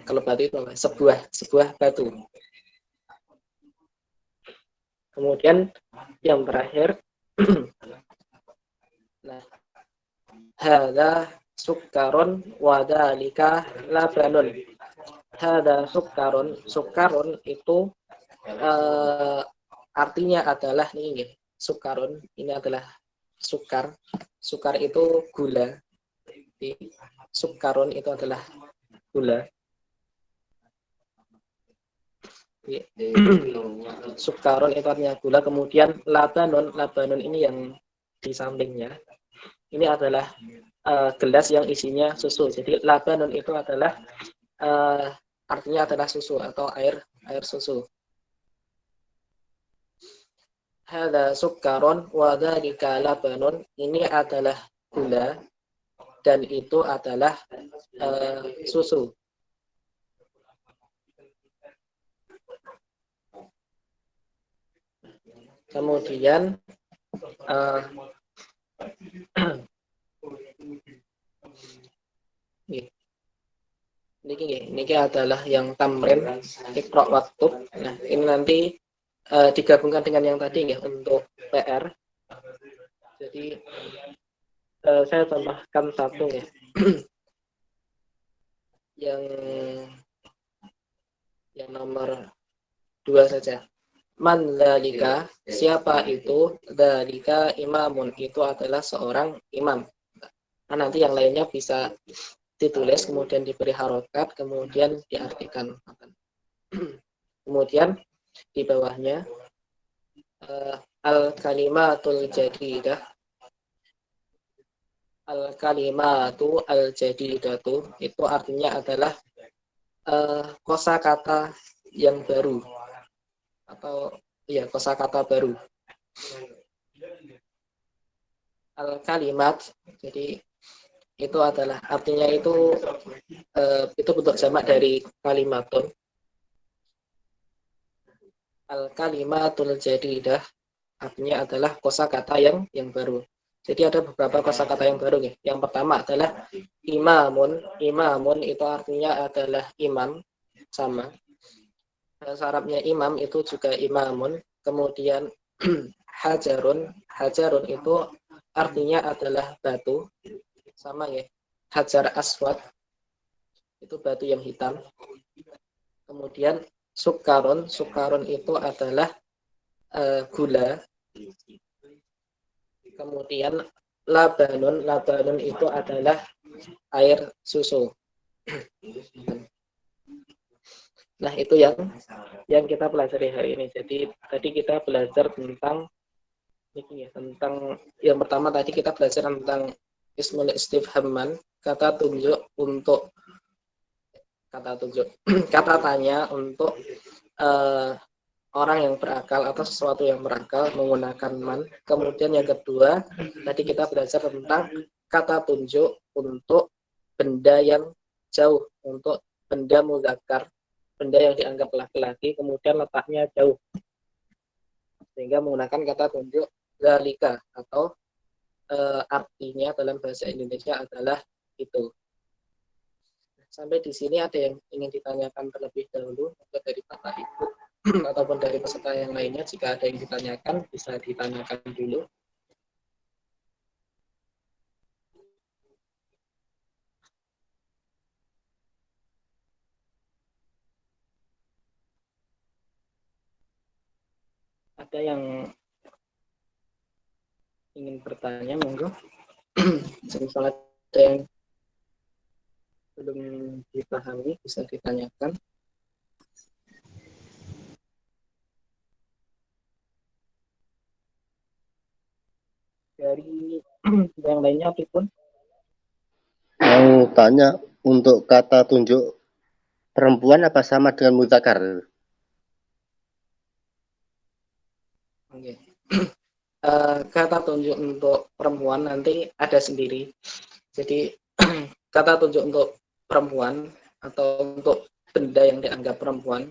kalau batu itu sebuah batu. Kemudian yang terakhir nah, hadza sukkarun wa dzalika labanun. Hadza sukkarun, sukkarun itu artinya adalah ini sukkarun, ini adalah sukar. Sukar itu gula. Jadi, sukkarun itu adalah gula. Sukkarun itu artinya gula. Kemudian labanun ini yang di sampingnya. Ini adalah gelas yang isinya susu. Jadi labanun itu adalah artinya adalah susu atau air susu. Hadza sukkarun wa dzalika labanun, ini adalah gula dan itu adalah susu. Kemudian ini adalah yang tamrin ikra waktu. Nah, ini nanti digabungkan dengan yang tadi ya untuk PR. Jadi saya tambahkan satu ya. yang nomor 2 saja. Man dzalika, siapa itu? Dzalika imamun, itu adalah seorang imam. Nah, nanti yang lainnya bisa ditulis, kemudian diberi harokat, kemudian diartikan. Kemudian di bawahnya al-kalimatul jadidah. Al-kalimatu al-jadidatu itu artinya adalah kosakata yang baru atau ya kosakata baru. Al-kalimat, jadi itu adalah artinya itu bentuk jamak dari kalimatun. Al-kalimatul jadidah artinya adalah kosakata yang baru. Jadi ada beberapa kosakata yang baru nih. Yang pertama adalah imamun. Imamun itu artinya adalah imam, sama. Bahasa Arabnya imam itu juga imamun. Kemudian hajarun. Hajarun itu artinya adalah batu, sama ya. Hajar aswad itu batu yang hitam. Kemudian sukarun. Sukarun itu adalah gula. Kemudian labanun. Labanun itu adalah air susu. Nah, itu yang kita pelajari hari ini. Jadi tadi kita belajar tentang ini ya, tentang yang pertama tadi kita belajar tentang ismul istifhamman, kata tunjuk untuk kata tanya untuk orang yang berakal atau sesuatu yang berakal menggunakan man. Kemudian yang kedua tadi kita belajar tentang kata tunjuk untuk benda yang jauh, untuk benda muzakkar, benda yang dianggap laki-laki, kemudian letaknya jauh, sehingga menggunakan kata tunjuk zalika atau artinya dalam bahasa Indonesia adalah itu. Sampai di sini ada yang ingin ditanyakan terlebih dahulu dari Bapak Ibu ataupun dari peserta yang lainnya. Jika ada yang ditanyakan bisa ditanyakan dulu. Ada yang ingin bertanya, monggo. Misalnya ada yang belum dipahami bisa ditanyakan. Dari yang lainnya apapun. Mau tanya, untuk kata tunjuk perempuan apa sama dengan muzakkar? Oke. Kata tunjuk untuk perempuan nanti ada sendiri. Jadi kata tunjuk untuk perempuan atau untuk benda yang dianggap perempuan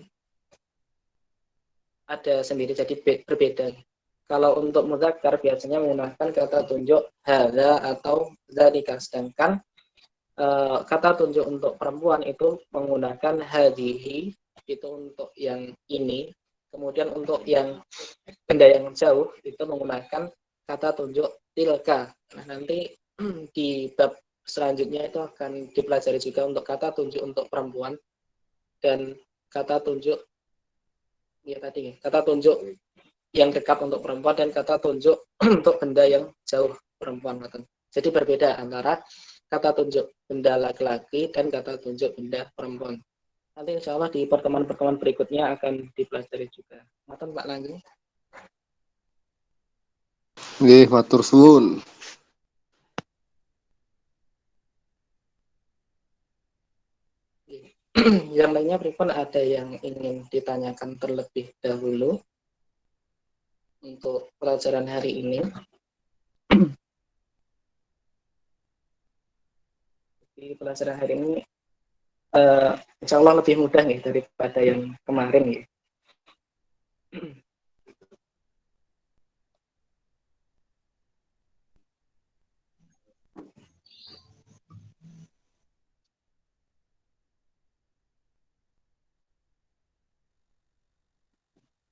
ada sendiri, jadi berbeda. Kalau untuk mudzakkar biasanya menggunakan kata tunjuk hadza atau dzalika, sedangkan kata tunjuk untuk perempuan itu menggunakan hadhihi, itu untuk yang ini. Kemudian untuk yang benda yang jauh itu menggunakan kata tunjuk tilka. Nah, nanti di bab selanjutnya itu akan dipelajari juga untuk kata tunjuk untuk perempuan dan kata tunjuk ya tadi kata tunjuk yang dekat untuk perempuan dan kata tunjuk untuk benda yang jauh perempuan. Jadi berbeda antara kata tunjuk benda laki-laki dan kata tunjuk benda perempuan. Nanti insya Allah di pertemuan-pertemuan berikutnya akan dipelajari juga. Matur Pak Langgeng. Nggih, matur suwun. Yang lainnya pripun, ada yang ingin ditanyakan terlebih dahulu untuk pelajaran hari ini? Di pelajaran hari ini insya Allah lebih mudah nih daripada yang kemarin ya.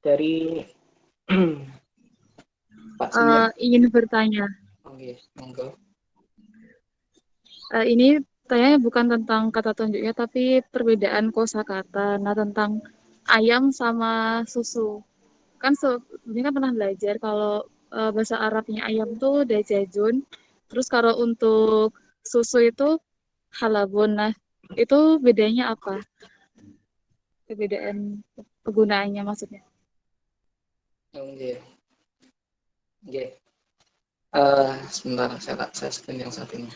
dari Pak Senior. Ingin bertanya. Oke, monggo. Ini tanya bukan tentang kata tunjuknya, tapi perbedaan kosakata. Nah, tentang ayam sama susu. Kan sebelumnya kan pernah belajar kalau bahasa Arabnya ayam tuh dajajun. Terus kalau untuk susu itu halabun. Nah, itu bedanya apa? Perbedaan penggunaannya maksudnya. Oke. Oke. Sebentar, saya screen yang satunya.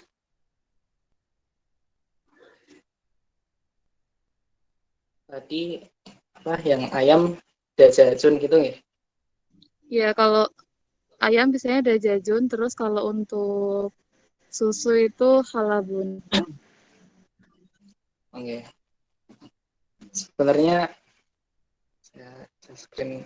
Tadi apa yang ayam dajajun gitu ya? Ya, kalau ayam biasanya dajajun, terus kalau untuk susu itu halabun. Oke. Sebenarnya saya screen.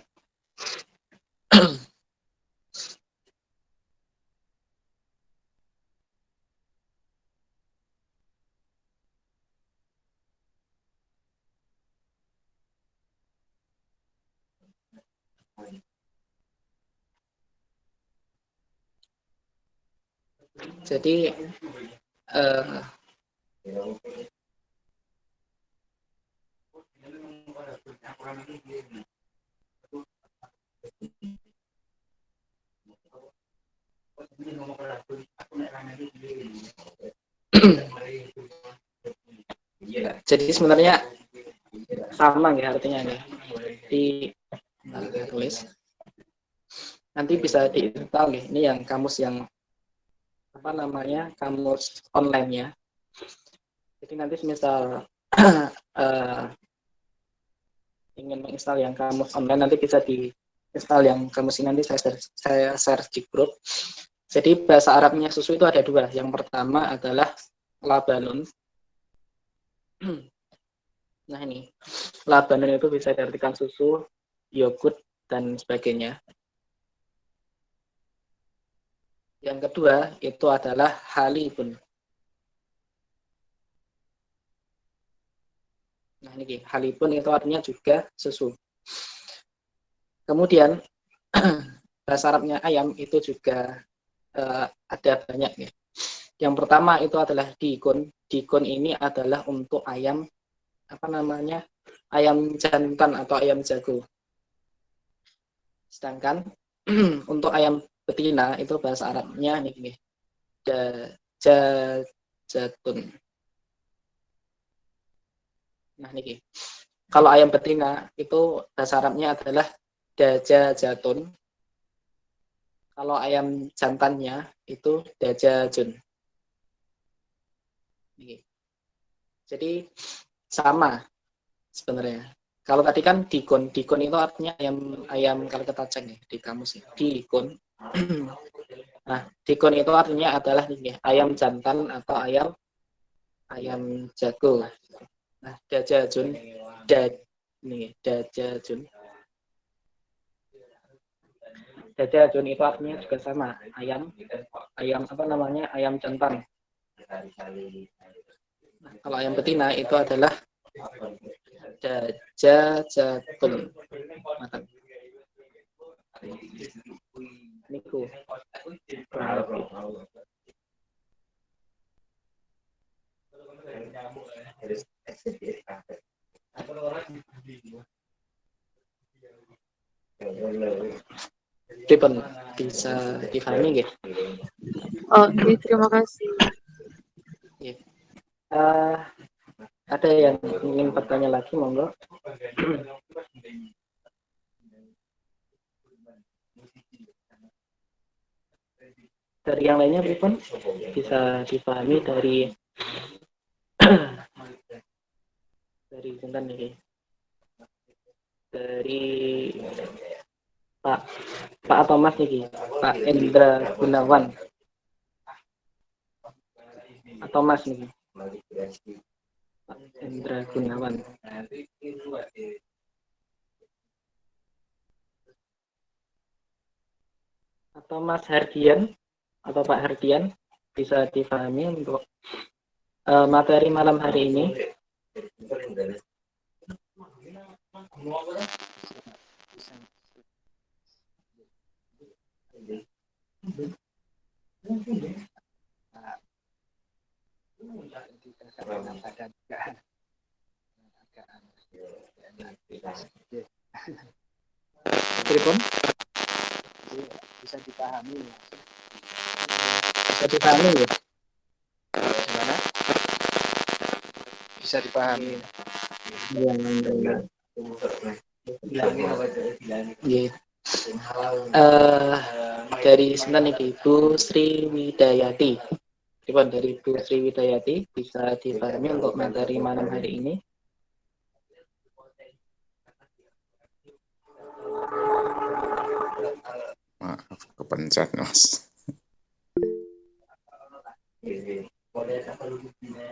Jadi jadi sebenarnya sama ya artinya nih. Saya tulis. Nanti bisa diinstal nih. Ini yang kamus yang apa namanya, kamus online-nya. Jadi nanti misal ingin menginstal yang kamus online, nanti bisa diinstal yang kamus ini, nanti saya share di grup. Jadi bahasa Arabnya susu itu ada dua. Yang pertama adalah labanun. Nah ini, labanun itu bisa diartikan susu, yogurt, dan sebagainya. Yang kedua itu adalah halibun. Nah ini, halibun itu artinya juga susu. Kemudian bahasa Arabnya ayam itu juga ada banyak ya. Yang pertama itu adalah dikun. Dikun ini adalah untuk ayam apa namanya, ayam jantan atau ayam jago. Sedangkan untuk ayam betina itu bahasa Arabnya ini dajajun. Nah ini, kalau ayam betina itu bahasa Arabnya adalah dajajatun. Kalau ayam jantannya itu dajajun. Jadi sama sebenarnya. Kalau tadi kan dikun itu artinya ayam kalau kita cek nih di kamus ya, dikun. Nah, dikun itu artinya adalah nih, ayam jantan atau ayam jago. Nah, dajajun, dajajun. Dajajun itu artinya juga sama, ayam apa namanya, ayam jantan. Nah, kalau ayam betina itu adalah dajajatun. Makan. Niku. Pripun bisa dipahami nggih? Oke, terima kasih. Ada yang ingin bertanya lagi, monggo. Dari yang lainnya pripun bisa dipahami dari bentar nih, dari Pak atau Mas nih, Pak Endra Gunawan atau Mas nih, Pak Endra Gunawan. Atau Mas Hardian atau Pak Hardian, bisa dipahami untuk materi malam hari ini. Pripun? Bisa dipahami. Bisa dipahami ya? Gimana? Bisa dipahami. Iya, iya. Dari sebentar nih Bu Sri Widayati. Pripun dari Bu Sri Widayati bisa dipahami untuk materi malam hari ini? Maaf, kepencet Mas.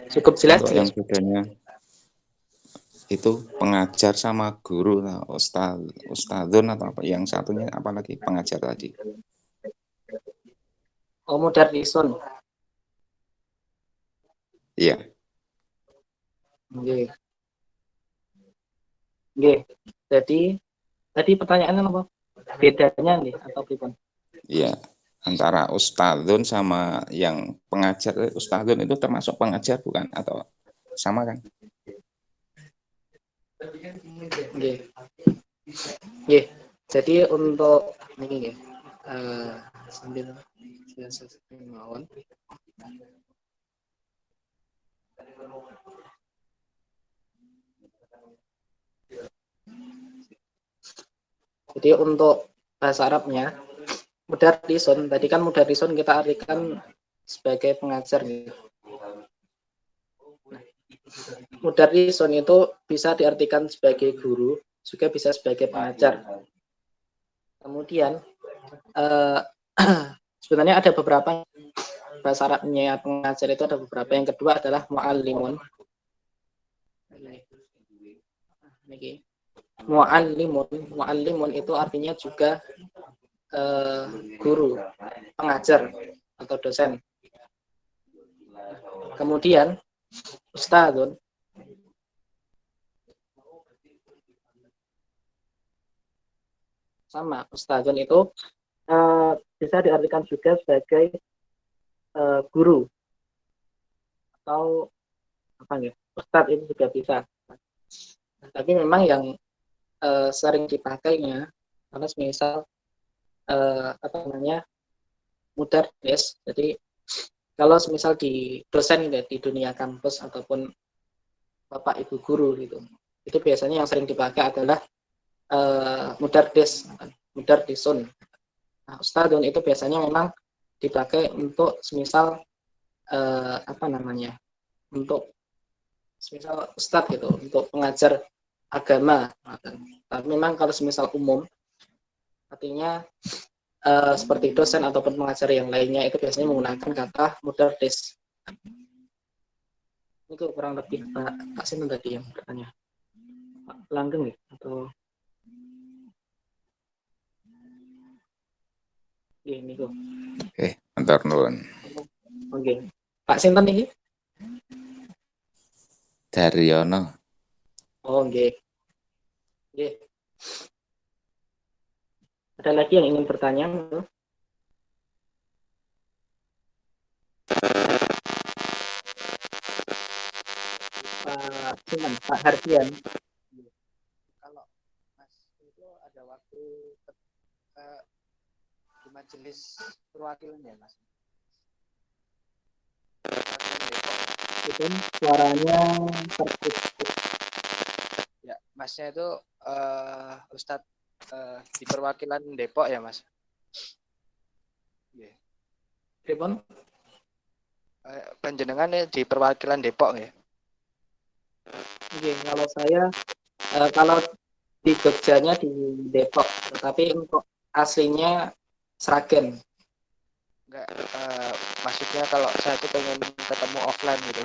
Cukup jelas Untuk ya? yang bedanya itu pengajar sama guru, nah, ustadzun atau apa? Yang satunya apa lagi? Pengajar tadi. Oh, Mudarrisun. Iya, Nggih. Nggih. Jadi tadi pertanyaannya apa? Bedanya nih atau pripun? iya. Antara ustadzun sama yang pengajar. Ustadzun itu termasuk pengajar bukan? Atau sama kan? Nggih. Nggih. Jadi untuk ini nggih. Sambil saya mawon. Jadi untuk bahasa Arabnya mudarrisun, tadi kan mudarrisun kita artikan sebagai pengajar. Mudarrisun itu bisa diartikan sebagai guru, juga bisa sebagai pengajar. Kemudian sebenarnya ada beberapa bahasa Arabnya pengajar itu ada beberapa. Yang kedua adalah muallimun. Muallimun itu artinya juga guru, pengajar atau dosen. Kemudian ustadzun sama ustadzun itu bisa diartikan juga sebagai guru atau apa ya, ustadz itu juga bisa. Tapi memang yang sering dipakainya karena misal apa namanya mudarris. Jadi kalau misal di dosen ya, di dunia kampus ataupun bapak ibu guru gitu, itu biasanya yang sering dipakai adalah mudarrisun. Nah, ustadzun itu biasanya memang dipakai untuk semisal apa namanya, untuk semisal ustadz gitu, untuk pengajar agama. Tapi memang kalau semisal umum artinya seperti dosen ataupun pengajar yang lainnya itu biasanya menggunakan kata mudarris. Itu kurang lebih Pak Sinten tadi yang bertanya. Pak Langgeng ya? Atau ini kok. Antar nuwun. Oke. Pak Sinten ini? Daryono. Oh, nggih. Nggih. Ada lagi yang ingin bertanya? Pak Sinten, Pak Hardian. Kalau Mas itu ada waktu di majelis perwakilan ya Mas? Itu suaranya terputus. Ya, Masnya itu Ustadz di perwakilan Depok ya Mas? Yeah. Pripun? Panjenengan di perwakilan Depok ya? Oke, kalau saya kalau di Jogjanya di Depok, tetapi untuk aslinya Sragen. Enggak, maksudnya kalau saya tuh pengen ketemu offline gitu.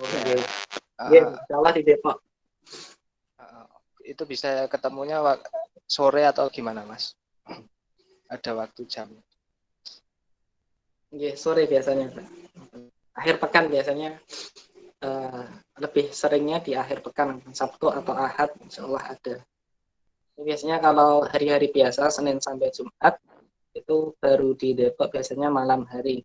Oke. Iya, salah di Depok. Itu bisa ketemunya sore atau gimana Mas? Ada waktu jam? Oke, sore biasanya. Akhir pekan biasanya lebih seringnya di akhir pekan, Sabtu atau Ahad, insya Allah ada. Biasanya kalau hari-hari biasa, Senin sampai Jumat, itu baru di Depok biasanya malam hari.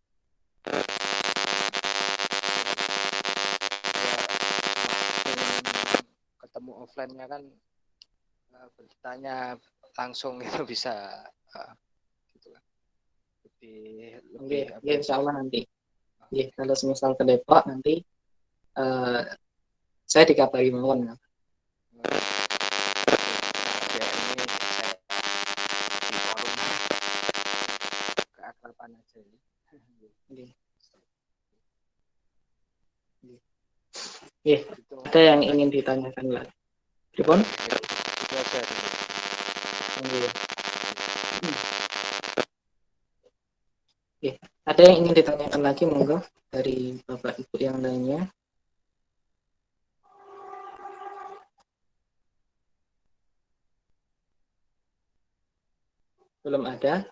Ketemu offline-nya kan bertanya langsung itu bisa gitu kan. Lebih Insya Allah nanti. Kalau semisal ke Depok nanti saya dikabari mawon. ya ini saya di forum keakraban aja ini. Itu Ada yang ingin ditanyakan lagi? Pripun? itu aja dulu. Ada yang ingin ditanyakan lagi monggo dari Bapak Ibu yang lainnya? Belum ada?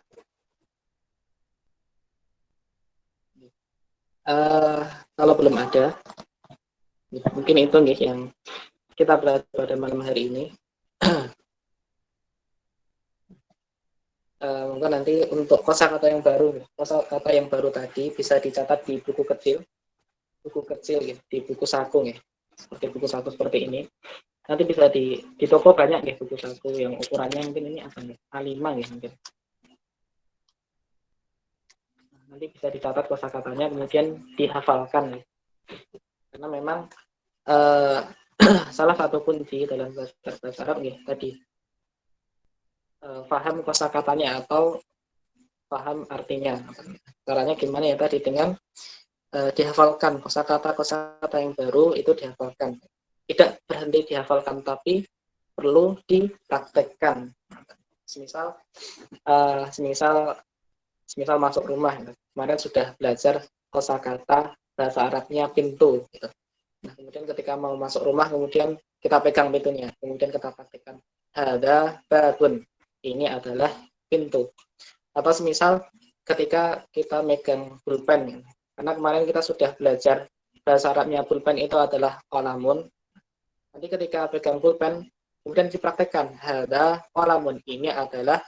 Kalau belum ada, mungkin itu nih yang kita belajar pada malam hari ini. Mungkin nanti untuk kosakata yang baru tadi bisa dicatat di buku kecil gitu, di buku saku ya, seperti buku saku seperti ini. Nanti bisa di toko banyak ya buku saku yang ukurannya mungkin ini apa nih, A5 ya mungkin. Nanti bisa dicatat kosakatanya kemudian dihafalkan ya. Karena memang salah satu kunci dalam bahasa Arab ya tadi paham kosakatanya atau paham artinya. Caranya gimana ya tadi dengan dihafalkan kosakata yang baru itu dihafalkan. Tidak berhenti dihafalkan tapi perlu dipraktekkan. Semisal masuk rumah, kemarin sudah belajar kosakata bahasa Arabnya pintu. Gitu. Nah, kemudian ketika mau masuk rumah, kemudian kita pegang pintunya, kemudian kita praktekkan. Hada babun, ini adalah pintu. Atau semisal ketika kita megang pulpen, karena kemarin kita sudah belajar bahasa Arabnya pulpen itu adalah qalamun. Nanti ketika pegang pulpen, kemudian dipraktekkan. Hada qalamun, ini adalah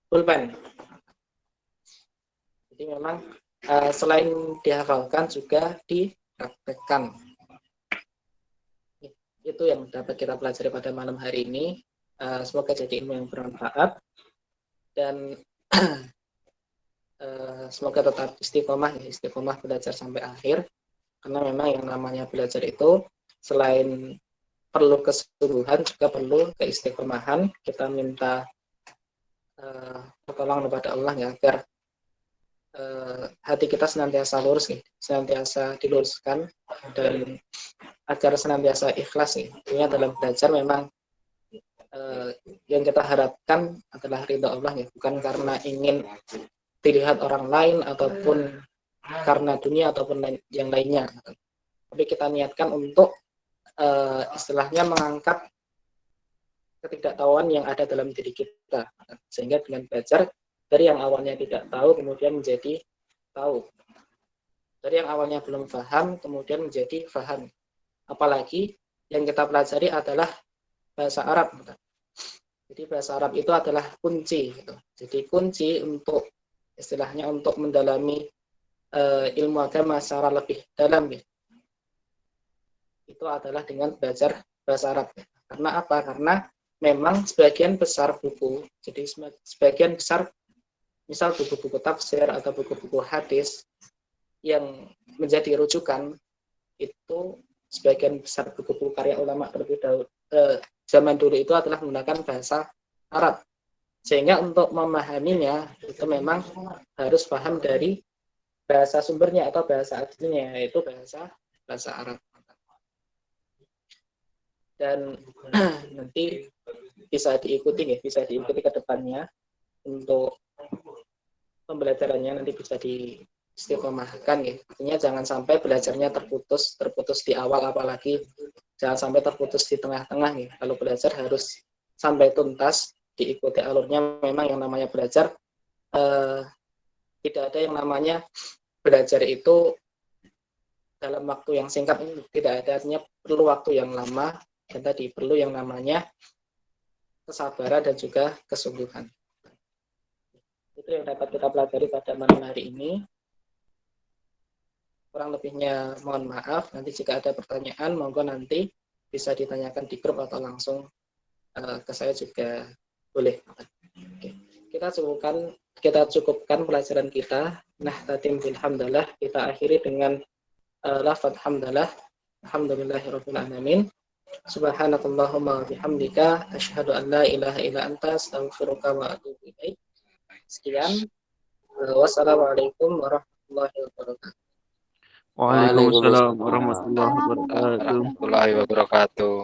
pulpen. Jadi memang selain dihafalkan juga dipraktekkan. Itu yang dapat kita pelajari pada malam hari ini. Semoga jadi ilmu yang bermanfaat dan semoga tetap istiqomah belajar sampai akhir. Karena memang yang namanya belajar itu selain perlu kesungguhan juga perlu keistiqomahan. Kita minta pertolongan kepada Allah ya agar hati kita senantiasa lurus nih, senantiasa diluruskan dan agar senantiasa ikhlas nih. Ini dalam belajar memang yang kita harapkan adalah ridha Allah ya, bukan karena ingin dilihat orang lain ataupun karena dunia ataupun yang lainnya. Tapi kita niatkan untuk istilahnya mengangkat ketidaktahuan yang ada dalam diri kita, sehingga dengan belajar dari yang awalnya tidak tahu kemudian menjadi tahu, dari yang awalnya belum paham kemudian menjadi paham. Apalagi yang kita pelajari adalah bahasa Arab. Jadi bahasa Arab itu adalah kunci. Gitu. Jadi kunci untuk istilahnya untuk mendalami ilmu agama secara lebih dalam. Gitu. Itu adalah dengan belajar bahasa Arab. Karena apa? Karena memang sebagian besar buku, jadi sebagian besar misal buku-buku tafsir atau buku-buku hadis yang menjadi rujukan itu sebagian besar buku-buku karya ulama terlebih dahulu zaman dulu itu adalah menggunakan bahasa Arab, sehingga untuk memahaminya itu memang harus paham dari bahasa sumbernya atau bahasa aslinya, yaitu bahasa Arab. Dan nanti bisa diikuti ke depannya untuk pembelajarannya, nanti bisa diistiqomahkan ya. Artinya jangan sampai belajarnya terputus di awal, apalagi jangan sampai terputus di tengah-tengah ya. Kalau belajar harus sampai tuntas, diikuti alurnya. Memang yang namanya belajar tidak ada yang namanya belajar itu dalam waktu yang singkat, ini tidak ada, artinya perlu waktu yang lama, dan tadi perlu yang namanya kesabaran dan juga kesungguhan. Itu yang dapat kita pelajari pada malam hari ini. Kurang lebihnya mohon maaf. Nanti jika ada pertanyaan, monggo nanti bisa ditanyakan di grup atau langsung ke saya juga boleh. Oke. Kita cukupkan pelajaran kita. Nah, tatim bilhamdalah, kita akhiri dengan lafaz hamdalah. Alhamdulillahirabbil alamin. Subhanakallahumma wa bihamdika asyhadu an la ilaha illa anta astaghfiruka wa atubu ilaik. Sekian. Wassalamualaikum warahmatullahi wabarakatuh. Waalaikumsalam warahmatullahi wabarakatuh. Warahmatullahi wabarakatuh.